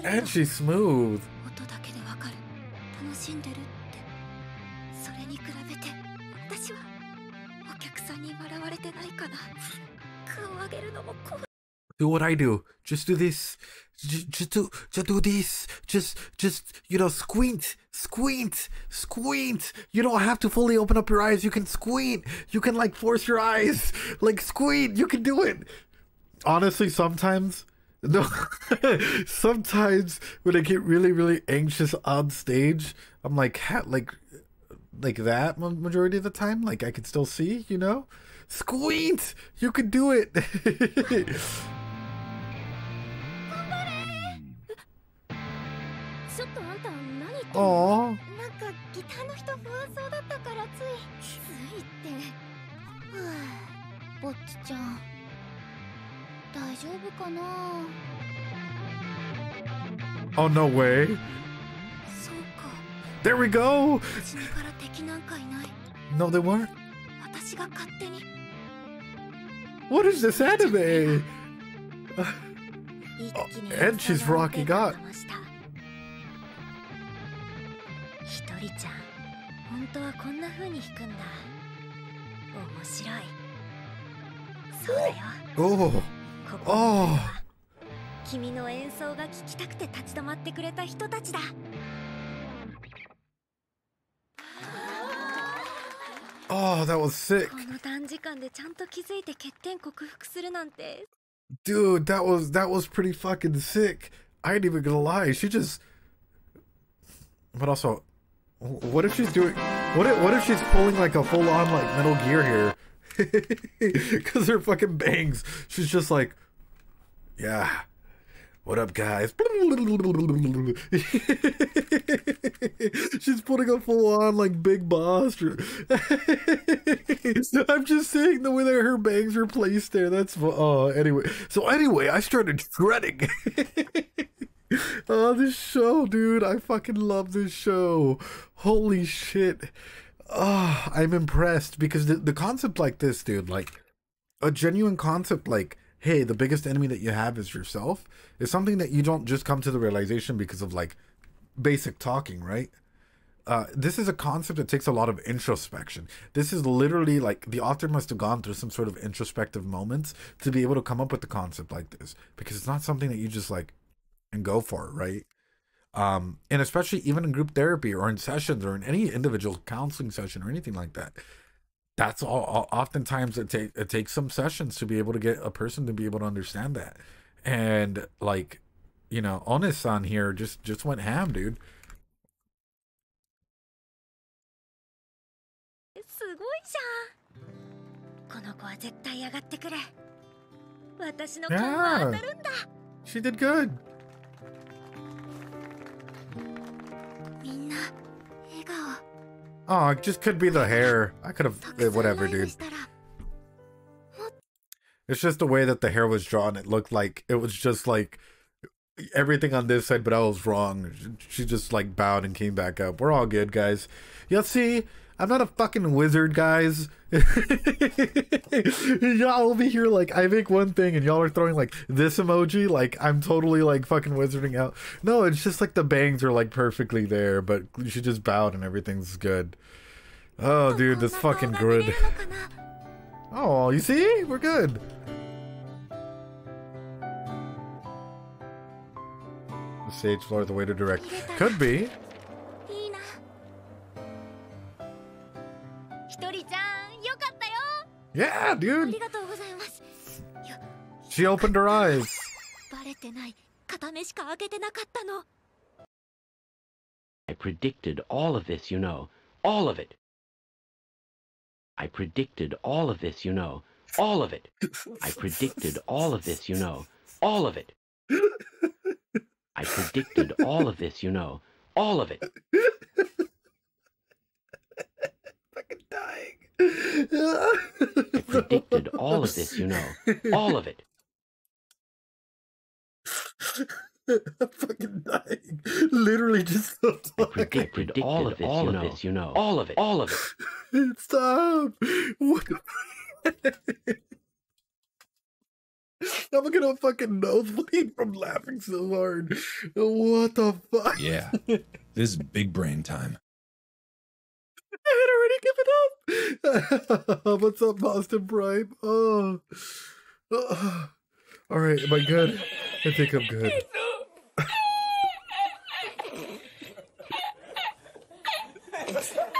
And she's smooth. Do what I do. Just do this. Just do this. Just, you know, squint. You don't have to fully open up your eyes. You can squint. You can, like, force your eyes. Like, squint. You can do it. Honestly, sometimes, no, sometimes when I get really, really anxious on stage, I'm like that majority of the time. Like, I can still see, you know? Squint! You can do it! Aww. Oh, no way. There we go! No, they weren't. What is this anime? Oh, and she's rocking out. Oh. Oh. Oh, that was sick. Dude, that was pretty fucking sick. I ain't even gonna lie. She just. But also, what if she's doing? What if she's pulling like a full on like Metal Gear here? Because her fucking bangs. She's just like, yeah. What up, guys? She's putting a full-on, like, big boss. I'm just saying the way that her bangs are placed there. That's anyway. So anyway, I started shredding. Oh, this show, dude. I fucking love this show. Holy shit. Oh, I'm impressed because the concept like this, dude, like a genuine concept like, hey, the biggest enemy that you have is yourself, is something that you don't just come to the realization because of like basic talking, right? This is a concept that takes a lot of introspection. This is literally like the author must have gone through some sort of introspective moments to be able to come up with a concept like this, because it's not something that you just like and go for it, right? And especially even in group therapy or in sessions or in any individual counseling session or anything like that. That's all. Oftentimes, it takes some sessions to be able to get a person to be able to understand that. And like, you know, Onis-san here just went ham, dude. すごいじゃん。この子は絶対上がってくれ。私の勘は当たるんだ。She did good. みんな笑顔。 Oh, it just could be the hair. I could have whatever, dude. It's just the way that the hair was drawn. It looked like it was just like everything on this side, but I was wrong. She just like bowed and came back up. We're all good, guys. You'll see. I'm not a fucking wizard, guys. Y'all over here like I make one thing and y'all are throwing like this emoji like I'm totally like fucking wizarding out. No, it's just like the bangs are like perfectly there, but she just bowed and everything's good. Oh, dude, this fucking grid. Oh, you see? We're good. The stage floor is the way to direct. Could be. Yeah, dude. She opened her eyes. I predicted all of this, you know. All of it. I predicted all of this, you know. All of it. I predicted all of this, you know. All of it. I predicted all of this, you know. All of it. Fucking dying. I predicted all of this, you know. All of it. I'm fucking dying. Literally just so I predicted all of this, you know. All of it. All of it. Stop. What the I'm gonna fucking nosebleed from laughing so hard. What the fuck? Yeah. This is big brain time. I had already given up. What's up, Boston Prime? Oh. All right, am I good? I think I'm good.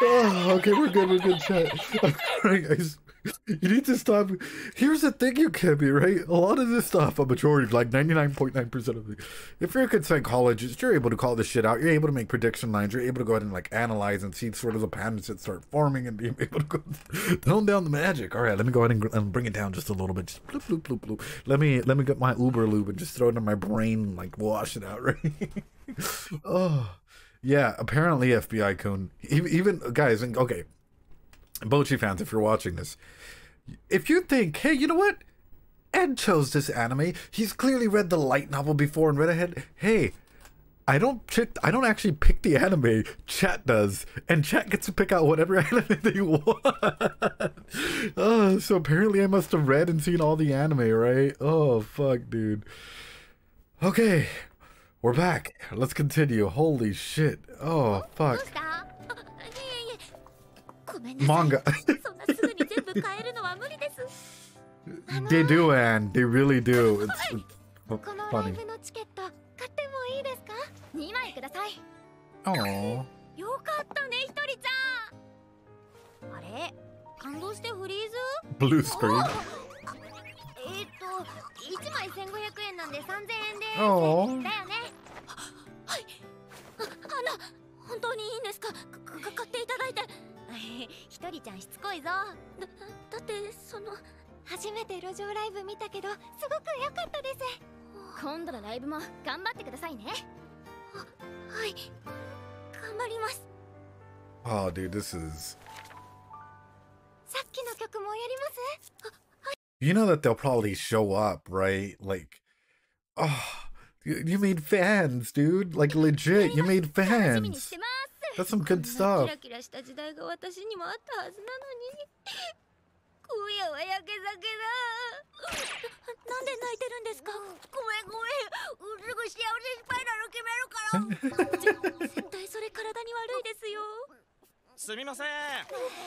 Oh, okay, we're good, chat. All right, guys. You need to stop. Here's the thing, you can be, right? A lot of this stuff, a majority, like 99.9% of it, if you're a good psychologist, you're able to call this shit out. You're able to make prediction lines. You're able to go ahead and like analyze and see sort of the patterns that start forming and being able to go tone down the magic. All right, let me go ahead and bring it down just a little bit. Just bloop, bloop, bloop, bloop. Let me get my Uber lube and just throw it in my brain, like wash it out, right? Oh, yeah. Apparently, FBI Kun, even guys, and okay. Bocchi fans, if you're watching this, if you think, hey, you know what? Ed chose this anime. He's clearly read the light novel before and read ahead. Hey, I don't actually pick the anime. Chat does, and chat gets to pick out whatever anime they want. Oh, so apparently I must have read and seen all the anime, right? Oh fuck, dude. Okay, we're back. Let's continue. Holy shit. Oh fuck. Manga. They do, Anne. They really do. It's funny. Oh. Blue screen. Oh. 本当にいいんですか？買っていただいて。ひとりちゃんしつこいぞ。だってその初めて路上ライブ見たけどすごく良かったです。今度のライブも頑張ってくださいね。はい。頑張ります。 Oh, dude, this is. さっきの曲もやります？ You know that they'll probably show up, right? Like, oh, You made fans, dude. Like legit, you made fans. That's some good stuff. キラキラした時代が私にもあったはずなのに。今夜は焼け酒だ。なんで泣いてるんですか。ごめん。すぐ幸せスパイラル決めるから。絶対それ体に悪いですよ。すみません。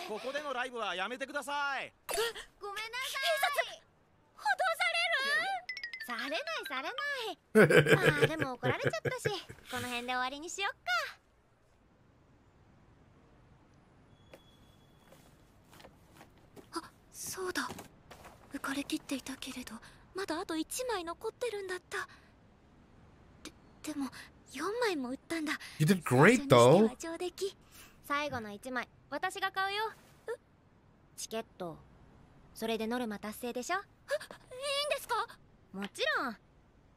ここでのライブはやめてください。ごめんなさい。脅される？されない。まあでも怒られちゃったし、この辺で終わりにしよっか。あ、そうだ。浮かれきっていたけれど、まだあと1枚残ってるんだった。でも4枚も売ったんだ。You did great though. 最後の1枚、私が買うよ。チケット。それでノルマ達成でしょ？いいんですか？もちろん。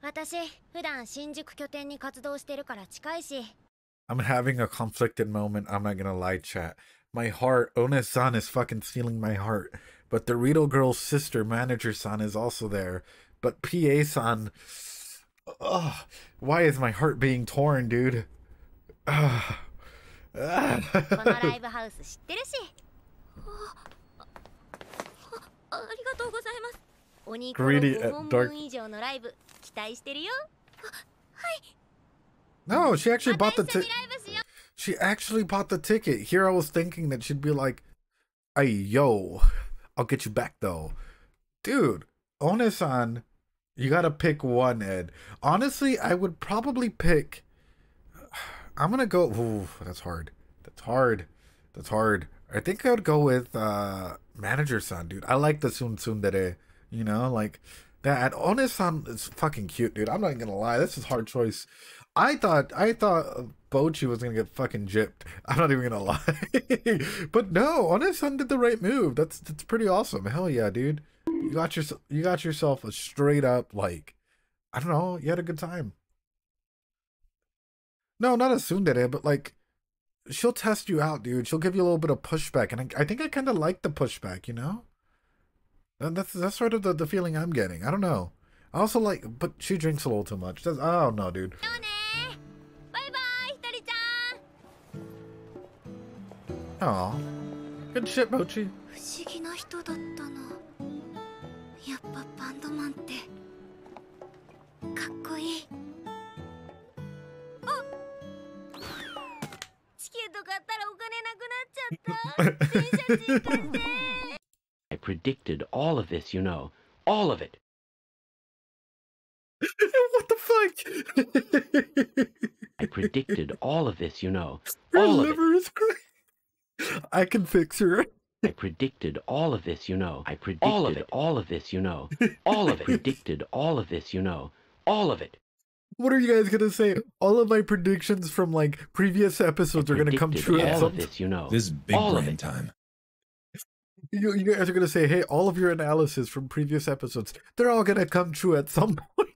私、普段新宿拠点に活動してるから近いし。I'm having a conflicted moment. I'm not gonna lie, chat. My heart, One-san is fucking stealing my heart. But Dorito Girl's sister, Manager-san, is also there. But PA-san... why is my heart being torn, dude? このライブハウス知ってるし。ありがとうございます。お肉の5本分以上のライブ期待してるよ。はい。No, she actually bought the ticket. She actually bought the ticket. Here I was thinking that she'd be like, "Hey, yo, I'll get you back though." Dude, One-san, you gotta pick one, Ed. Honestly, I would probably pick... I'm gonna go... Ooh, that's hard. That's hard. I think I would go with Manager-san, dude. I like the tsundere, you know, like that. One-san is fucking cute, dude. I'm not even gonna lie. This is a hard choice. I thought Bocchi was gonna get fucking gypped. I'm not even gonna lie. But no, One-san did the right move. That's pretty awesome. Hell yeah, dude. You got yourself a straight up, like, I don't know, you had a good time. No, not a tsundere, but like, she'll test you out, dude. She'll give you a little bit of pushback, and I think I kind of like the pushback, you know? And that's sort of the feeling I'm getting. I don't know. I also like, but she drinks a little too much. I don't know, dude. Aw. Good shit, Bocchi. 不思議な人だったな。やっぱバンドマンってかっこいい。あ、チケット買ったらお金なくなっちゃった。電車賃貸して。I predicted all of this, you know. All of it. What the fuck? I predicted all of this, you know. Her All of it. liver is great. I can fix her. I predicted all of this, you know. I predicted all of this, you know. All of it. Predicted all of this, you know. All of it. What are you guys gonna say? All of my predictions from like previous episodes are gonna come true at all some of this, you know. This is big all brain time. You guys are gonna say, hey, all of your analysis from previous episodes, they're all gonna come true at some point.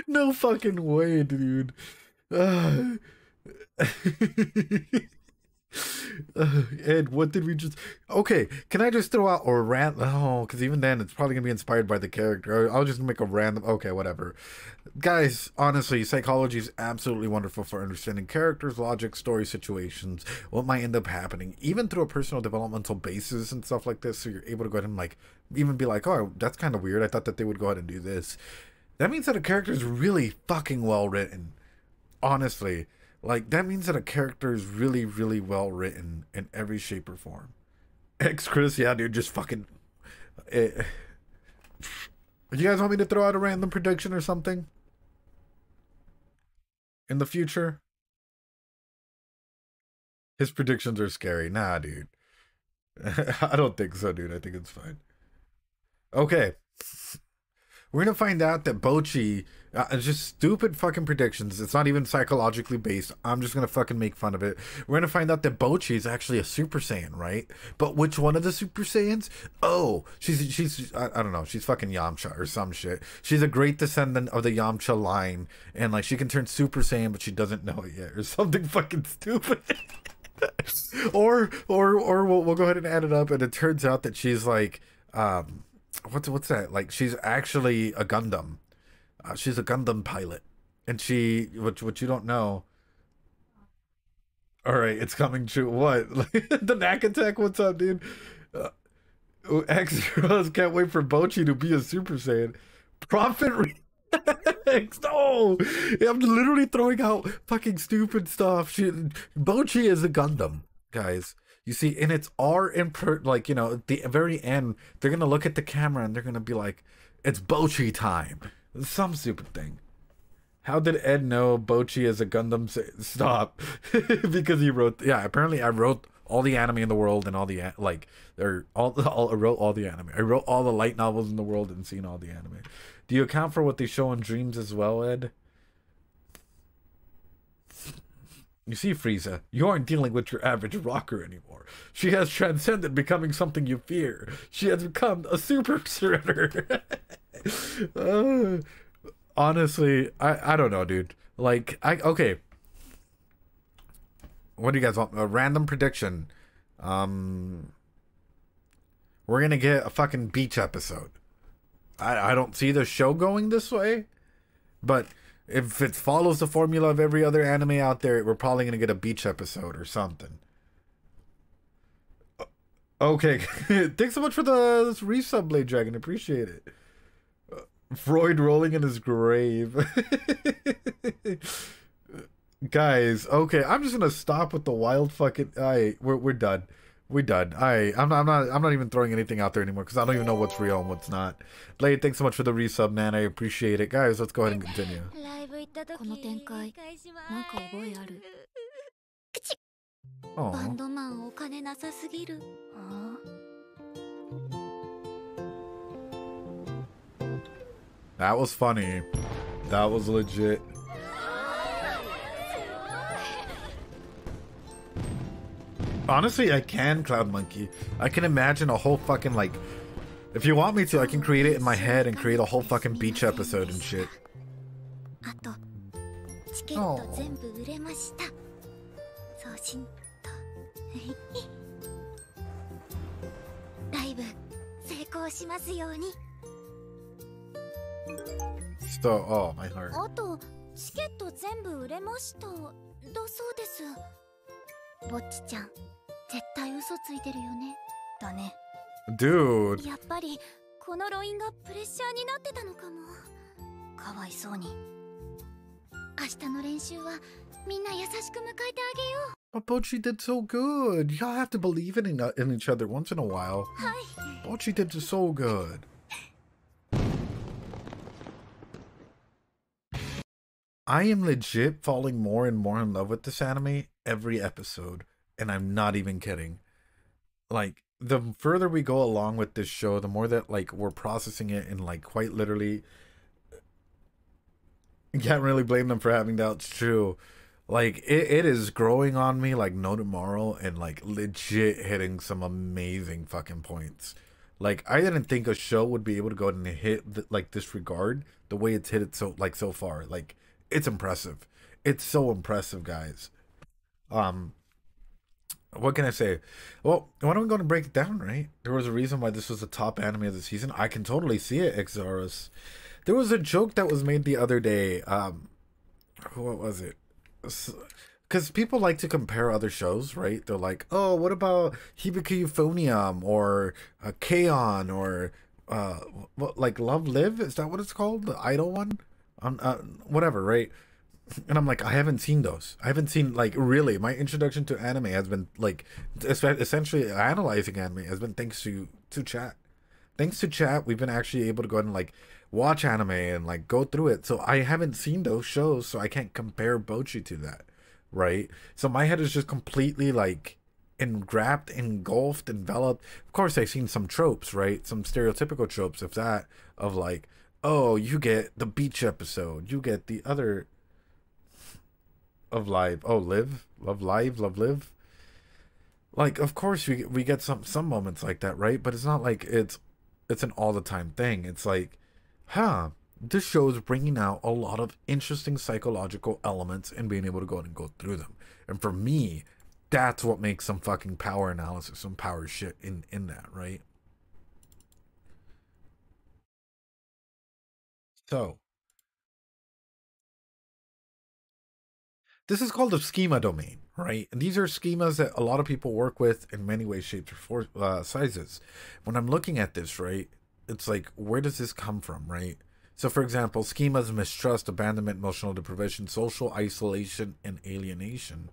No fucking way, dude. Ed, what did we just... Okay, can I just throw out a random... Oh, because even then, it's probably going to be inspired by the character. I'll just make a random... Okay, whatever. Guys, honestly, psychology is absolutely wonderful for understanding characters, logic, story, situations, what might end up happening, even through a personal developmental basis and stuff like this, so you're able to go ahead and, like, even be like, oh, that's kind of weird. I thought that they would go ahead and do this. That means that a character is really fucking well written. Honestly. Like, that means that a character is really, really well written in every shape or form. Chris, yeah, dude, just fucking... You guys want me to throw out a random prediction or something? In the future? His predictions are scary. Nah, dude. I don't think so, dude. I think it's fine. Okay. We're going to find out that Bocchi, it's just stupid fucking predictions. It's not even psychologically based. I'm just going to fucking make fun of it. We're going to find out that Bocchi is actually a Super Saiyan, right? But which one of the Super Saiyans? Oh, she's I don't know. She's fucking Yamcha or some shit. She's a great descendant of the Yamcha line. And like, she can turn Super Saiyan, but she doesn't know it yet. Or something fucking stupid. or we'll go ahead and add it up. And it turns out that she's like, what's that? Like, she's actually a Gundam. She's a Gundam pilot, and she, what you don't know. All right, it's coming true. What? The Knack Attack? What's up, dude? X Heroes can't wait for Bocchi to be a Super Saiyan. Profit no! I'm literally throwing out fucking stupid stuff. Bocchi is a Gundam, guys. You see, and it's like, you know, at the very end, they're gonna look at the camera and they're gonna be like, it's Bocchi time. Some stupid thing. How did Ed know Bocchi is a Gundam? Stop. Because he wrote, yeah, apparently I wrote all the anime in the world and all the, like, I wrote all the anime. I wrote all the light novels in the world and seen all the anime. Do you account for what they show in dreams as well, Ed? You see, Frieza, you aren't dealing with your average rocker anymore. She has transcended becoming something you fear. She has become a super shredder. Honestly, I don't know, dude. Like, okay. What do you guys want? A random prediction. We're gonna get a fucking beach episode. I don't see the show going this way, but if it follows the formula of every other anime out there, we're probably gonna get a beach episode or something. Okay, thanks so much for the resub, Blade Dragon. Appreciate it. Freud rolling in his grave. Guys, okay, I'm just gonna stop with the wild fucking. We're done. We're done. I'm not even throwing anything out there anymore because I don't even know what's real and what's not. Blade, thanks so much for the resub, man. I appreciate it, guys. Let's go ahead and continue. Oh. That was funny. That was legit. Honestly, I can, Cloud Monkey. I can imagine a whole fucking, like, if you want me to, I can create it in my head and create a whole fucking beach episode and shit. Oh. So, oh, my heart. Dude. But Bocchi did so good. Y'all have to believe in each other once in a while. Bocchi did so good. I am legit falling more and more in love with this anime every episode, and I'm not even kidding. Like, the further we go along with this show, the more that, like, we're processing it and, like, quite literally, you can't really blame them for having doubts. True. Like, it is growing on me like no tomorrow and, like, legit hitting some amazing fucking points. Like, I didn't think a show would be able to go and hit, like, this regard the way it's hit it so far. Like, it's impressive. It's so impressive, guys. What can I say? Well, why don't we go and break it down, right? There was a reason why this was the top anime of the season. I can totally see it, Exarus. There was a joke that was made the other day. What was it? Because people like to compare other shows, right? They're like, oh, what about Hibiki Euphonium or K-On or what, like Love Live? Is that what it's called? The idol one? Whatever, right? And I'm like, I haven't seen those. I haven't seen, like, really. My introduction to anime has been, like, essentially analyzing anime has been thanks to chat. Thanks to chat, we've been actually able to go and, like, watch anime and, like, go through it. So I haven't seen those shows, so I can't compare Bocchi to that, right? So my head is just completely, like, engulfed, enveloped. Of course, I've seen some tropes, right? Some stereotypical tropes of that, of, like, oh, you get the beach episode. You get the other... of live. Oh, live? Love live? Like, of course we get some moments like that, right? But it's not like it's an all the time thing. It's like, this show is bringing out a lot of interesting psychological elements and being able to go and go through them. And for me, that's what makes some fucking power analysis, some power shit in that, right? So, This is called a schema domain, right? And these are schemas that a lot of people work with in many ways, shapes, or sizes. When I'm looking at this, right, it's like, where does this come from, right? So, for example, schemas: mistrust, abandonment, emotional deprivation, social isolation, and alienation.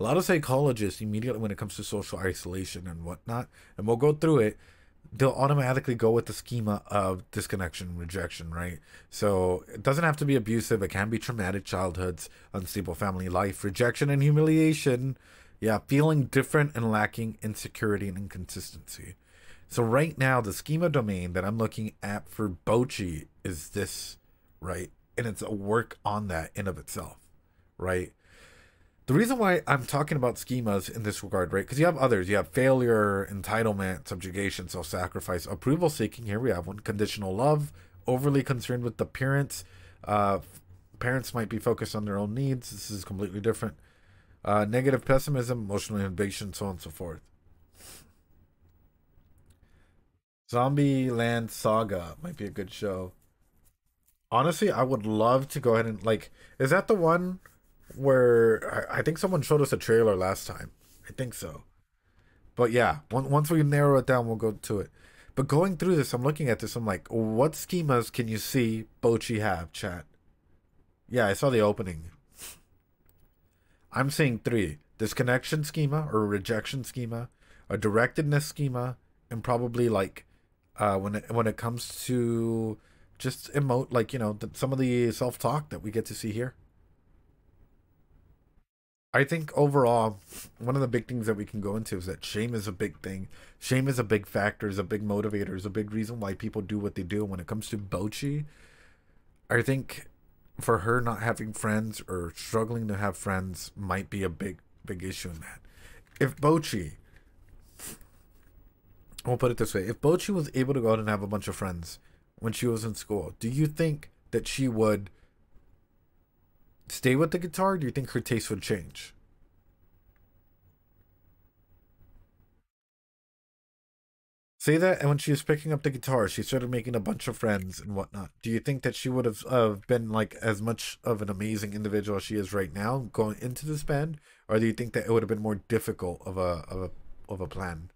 A lot of psychologists, immediately when it comes to social isolation and whatnot, and we'll go through it, they'll automatically go with the schema of disconnection, rejection, right? So it doesn't have to be abusive. It can be traumatic childhoods, unstable family life, rejection and humiliation. Yeah, feeling different and lacking insecurity and inconsistency. So right now, the schema domain that I'm looking at for Bocchi is this, right? And it's a work on that in of itself, right? The reason why I'm talking about schemas in this regard, right? Because you have others. You have failure, entitlement, subjugation, self-sacrifice, approval seeking. Here we have one. Conditional love, overly concerned with appearance. Parents might be focused on their own needs. This is completely different. Negative pessimism, emotional inhibition, so on and so forth. Zombie Land Saga might be a good show. Honestly, I would love to go ahead and, like, is that the one where I think someone showed us a trailer last time? I think so. But yeah, once we narrow it down, we'll go to it. But going through this, I'm looking at this, I'm like, what schemas can you see Bocchi have, chat? Yeah, I saw the opening. I'm seeing 3. Disconnection schema or rejection schema, a directedness schema, and probably like when it comes to just emote, like, you know, some of the self-talk that we get to see here. I think overall, one of the big things that we can go into is that shame is a big thing. Shame is a big factor, is a big motivator, is a big reason why people do what they do. When it comes to Bocchi, I think for her not having friends or struggling to have friends might be a big issue in that. If Bocchi, we'll put it this way, if Bocchi was able to go out and have a bunch of friends when she was in school, do you think that she would stay with the guitar? Or do you think her taste would change? Say that, and when she was picking up the guitar, she started making a bunch of friends and whatnot. Do you think that she would have been like as much of an amazing individual as she is right now going into this band, or do you think that it would have been more difficult of a plan?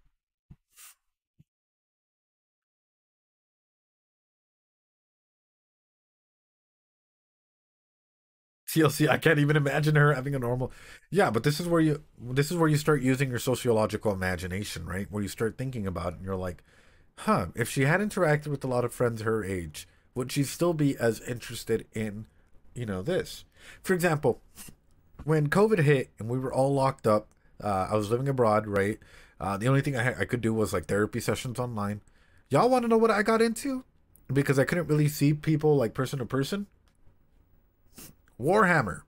TLC, I can't even imagine her having a normal. Yeah, but this is where you start using your sociological imagination, right? Where you start thinking about it and you're like, huh, if she had interacted with a lot of friends her age, would she still be as interested in, you know, this? For example, when COVID hit and we were all locked up, I was living abroad, right? The only thing I could do was like therapy sessions online. Y'all want to know what I got into? Because I couldn't really see people like person to person. Warhammer.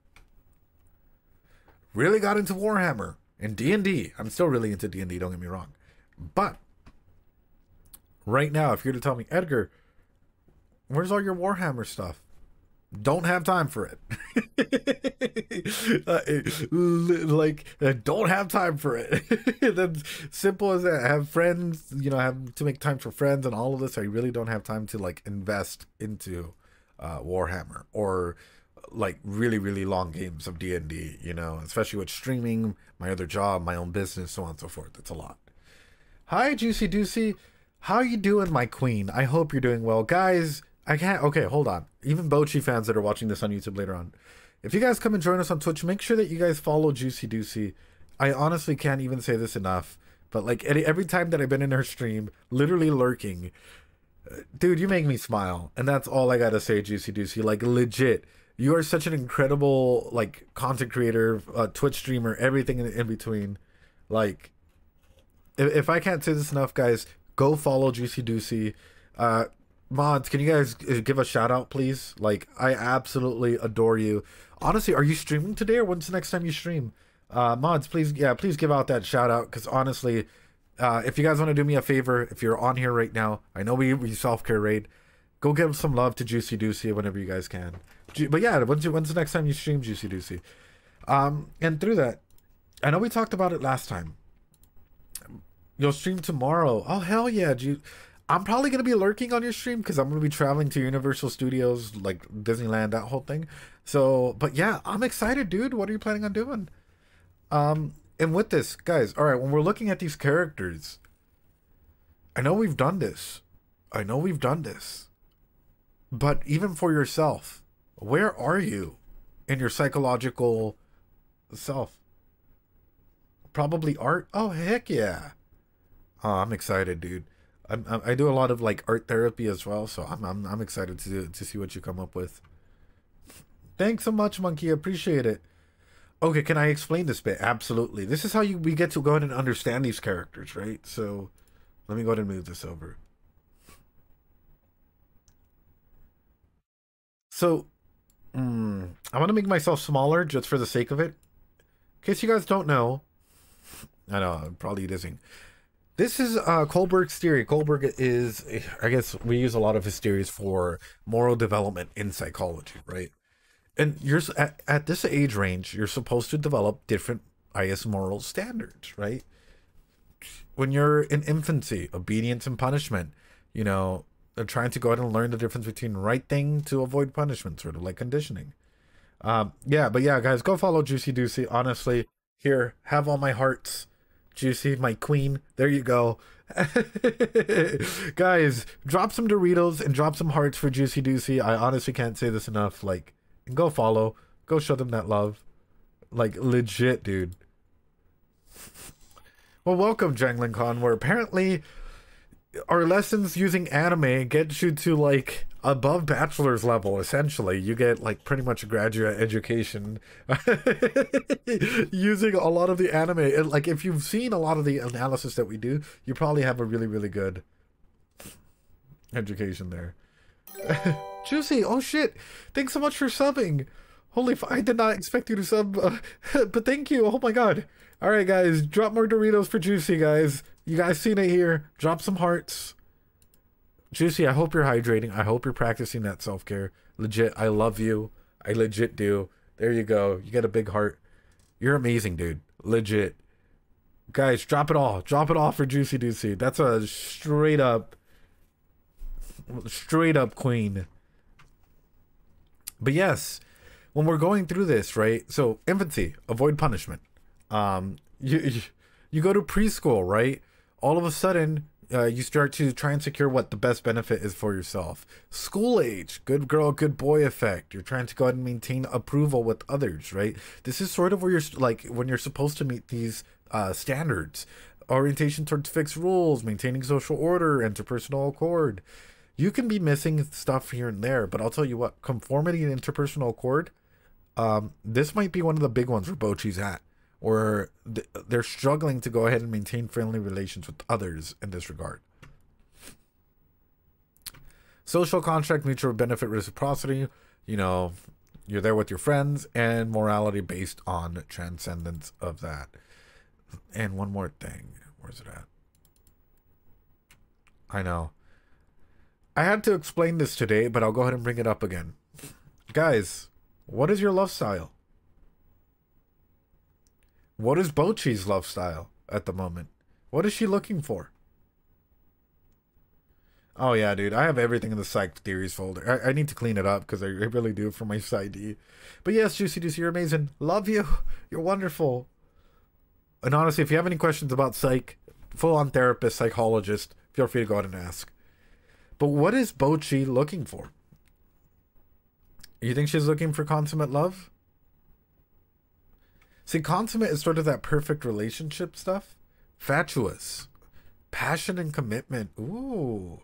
Really got into Warhammer and D&D. I'm still really into D&D, don't get me wrong. But right now, if you're to tell me, Edgar, where's all your Warhammer stuff? Don't have time for it. Don't have time for it. That's simple as that. Have friends, you know, have to make time for friends and all of this. I really don't have time to like invest into Warhammer or like really long games of D&D, you know, especially with streaming, my other job, my own business, so on and so forth. It's a lot. Hi, Juicy Doocy. How you doing, my queen? I hope you're doing well. Guys, I can't... Okay, hold on. Even Bocchi fans that are watching this on YouTube later on. If you guys come and join us on Twitch, make sure that you guys follow Juicy Doocy. I honestly can't even say this enough. But like every time that I've been in her stream, literally lurking, dude, you make me smile. And that's all I gotta say, Juicy Doocy. Like, legit. You are such an incredible, like, content creator, Twitch streamer, everything in between. Like, if I can't say this enough, guys, go follow Juicy Doocy. Mods, can you guys give a shout out, please? Like, I absolutely adore you. Honestly, are you streaming today, or when's the next time you stream? Mods, please give out that shout out, because honestly, if you guys want to do me a favor, if you're on here right now, I know we self-care raid, go give some love to Juicy Doocy whenever you guys can. But yeah, when's the next time you stream, Juicy Doocy? And through that, I know we talked about it last time. You'll stream tomorrow. Oh, hell yeah, I'm probably gonna be lurking on your stream because I'm gonna be traveling to Universal Studios, like Disneyland, that whole thing. So, but yeah, I'm excited, dude. What are you planning on doing? And with this, guys, all right, when we're looking at these characters, I know we've done this. I know we've done this. But even for yourself, where are you in your psychological self? Probably art? Oh, heck yeah. Oh, I'm excited, dude. I do a lot of like art therapy as well, so I'm excited to see what you come up with. Thanks so much, Monkey. Appreciate it. Okay, can I explain this bit? Absolutely. This is how we get to go ahead and understand these characters, right? So let me go ahead and move this over. So I want to make myself smaller just for the sake of it. In case you guys don't know, I know, probably it isn't. This is Kohlberg's theory. Kohlberg is, I guess we use a lot of his theories for moral development in psychology, right? And you're at this age range, you're supposed to develop different, I guess, moral standards, right? When you're in infancy, obedience and punishment, you know, they're trying to go ahead and learn the difference between right thing to avoid punishment, sort of like conditioning. Yeah, but yeah, guys, go follow Juicy Deucey. Honestly, here, have all my hearts. Juicy, my queen. There you go. Guys, drop some Doritos and drop some hearts for Juicy Deucey. I honestly can't say this enough. Like, go follow. Go show them that love. Like, legit, dude. Well, welcome, Jangling Khan, where apparently our lessons using anime get you to, like, above bachelor's level, essentially. You get, like, pretty much a graduate education using a lot of the anime. And, like, if you've seen a lot of the analysis that we do, you probably have a really, really good education there. Juicy, oh shit. Thanks so much for subbing. Holy I did not expect you to sub, but thank you. Oh my god. Alright, guys, drop more Doritos for Juicy, guys. You guys seen it here. Drop some hearts. Juicy, I hope you're hydrating. I hope you're practicing that self-care. Legit, I love you. I legit do. There you go. You get a big heart. You're amazing, dude. Legit. Guys, drop it all. Drop it all for Juicy Deucey. That's a straight up queen. But yes, when we're going through this, right? So, infancy, avoid punishment. You go to preschool, right? All of a sudden, you start to try and secure what the best benefit is for yourself. School age, good girl, good boy effect. You're trying to go ahead and maintain approval with others, right? This is sort of where you're like when you're supposed to meet these standards. Orientation towards fixed rules, maintaining social order, interpersonal accord. You can be missing stuff here and there, but I'll tell you what, conformity and interpersonal accord, this might be one of the big ones where Bocchi's at, where they're struggling to go ahead and maintain friendly relations with others in this regard. Social contract, mutual benefit, reciprocity, you know, you're there with your friends, and morality based on transcendence of that. And one more thing, where's it at? I know. I had to explain this today, but I'll go ahead and bring it up again. Guys, what is your love style? What is Bocchi's love style at the moment? What is she looking for? Oh yeah, dude, I have everything in the Psych Theories folder. I need to clean it up because I really do for my PsyD. But yes, Juicy Deucey, you're amazing. Love you. You're wonderful. And honestly, if you have any questions about psych, full-on therapist, psychologist, feel free to go ahead and ask. But what is Bocchi looking for? You think she's looking for consummate love? See, consummate is sort of that perfect relationship stuff. Fatuous. Passion and commitment. Ooh.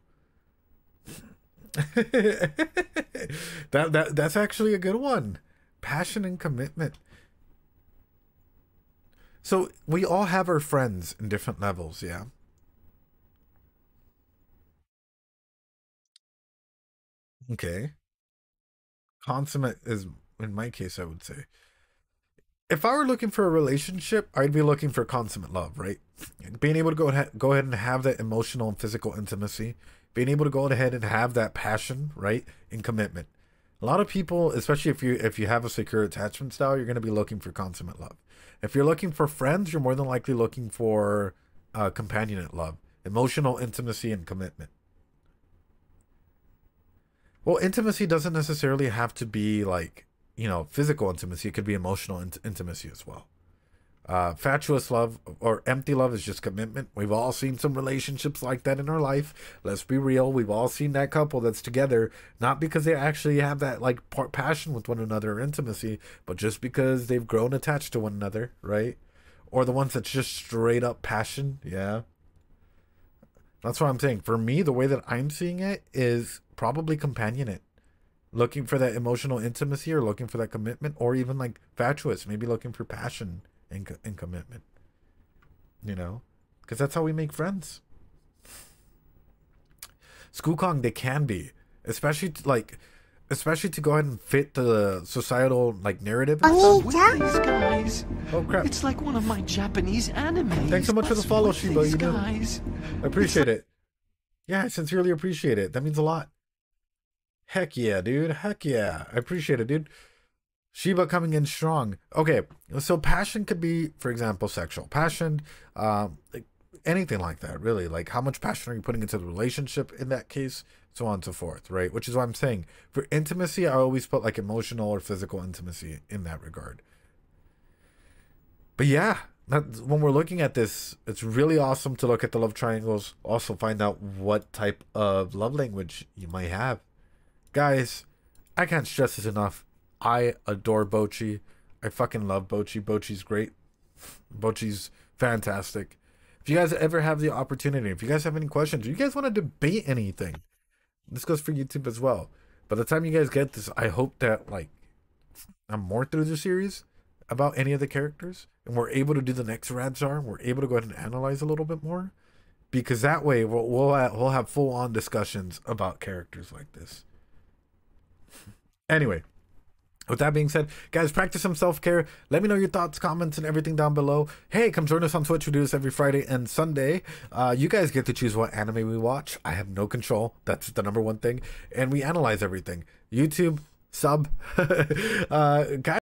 That's actually a good one. Passion and commitment. So we all have our friends in different levels, yeah? Okay. Consummate is, in my case, I would say. If I were looking for a relationship, I'd be looking for consummate love, right? Being able to go ahead and have that emotional and physical intimacy. Being able to go ahead and have that passion, right? And commitment. A lot of people, especially if you have a secure attachment style, you're going to be looking for consummate love. If you're looking for friends, you're more than likely looking for companionate love. Emotional intimacy and commitment. Well, intimacy doesn't necessarily have to be like, physical intimacy. It could be emotional intimacy as well. Fatuous love or empty love is just commitment. We've all seen some relationships like that in our life. Let's be real. We've all seen that couple that's together, not because they actually have that like passion with one another or intimacy, but just because they've grown attached to one another, right? Or the ones that's just straight up passion. Yeah. That's what I'm saying. For me, the way that I'm seeing it is probably companionate. Looking for that emotional intimacy or looking for that commitment, or even like fatuous, maybe looking for passion and commitment. Because that's how we make friends. Skukong, they can be. Especially to go ahead and fit the societal like narrative. With these guys. Oh crap. It's like one of my Japanese animes. Thanks so much for the follow, Shiba. These guys. I appreciate it. Yeah, I sincerely appreciate it. That means a lot. Heck yeah, dude. Heck yeah. I appreciate it, dude. Shiba coming in strong. Okay, so passion could be, for example, sexual passion, like anything like that, really. Like how much passion are you putting into the relationship in that case, so on and so forth, right? Which is what I'm saying. For intimacy, I always put like emotional or physical intimacy in that regard. But yeah, when we're looking at this, it's really awesome to look at the love triangles. Also find out what type of love language you might have. Guys, I can't stress this enough. I adore Bocchi. I fucking love Bocchi. Bocchi's great. Bocchi's fantastic. If you guys ever have the opportunity, if you guys have any questions, or you guys want to debate anything, this goes for YouTube as well. By the time you guys get this, I hope that like I'm more through the series about any of the characters, and we're able to do the next Radzar. We're able to go ahead and analyze a little bit more, because that way we'll have full-on discussions about characters like this. Anyway, with that being said, guys, practice some self-care. Let me know your thoughts, comments, and everything down below. Hey, come join us on Twitch. We do this every Friday and Sunday. You guys get to choose what anime we watch. I have no control. That's the number one thing. And we analyze everything. YouTube, sub. Guys.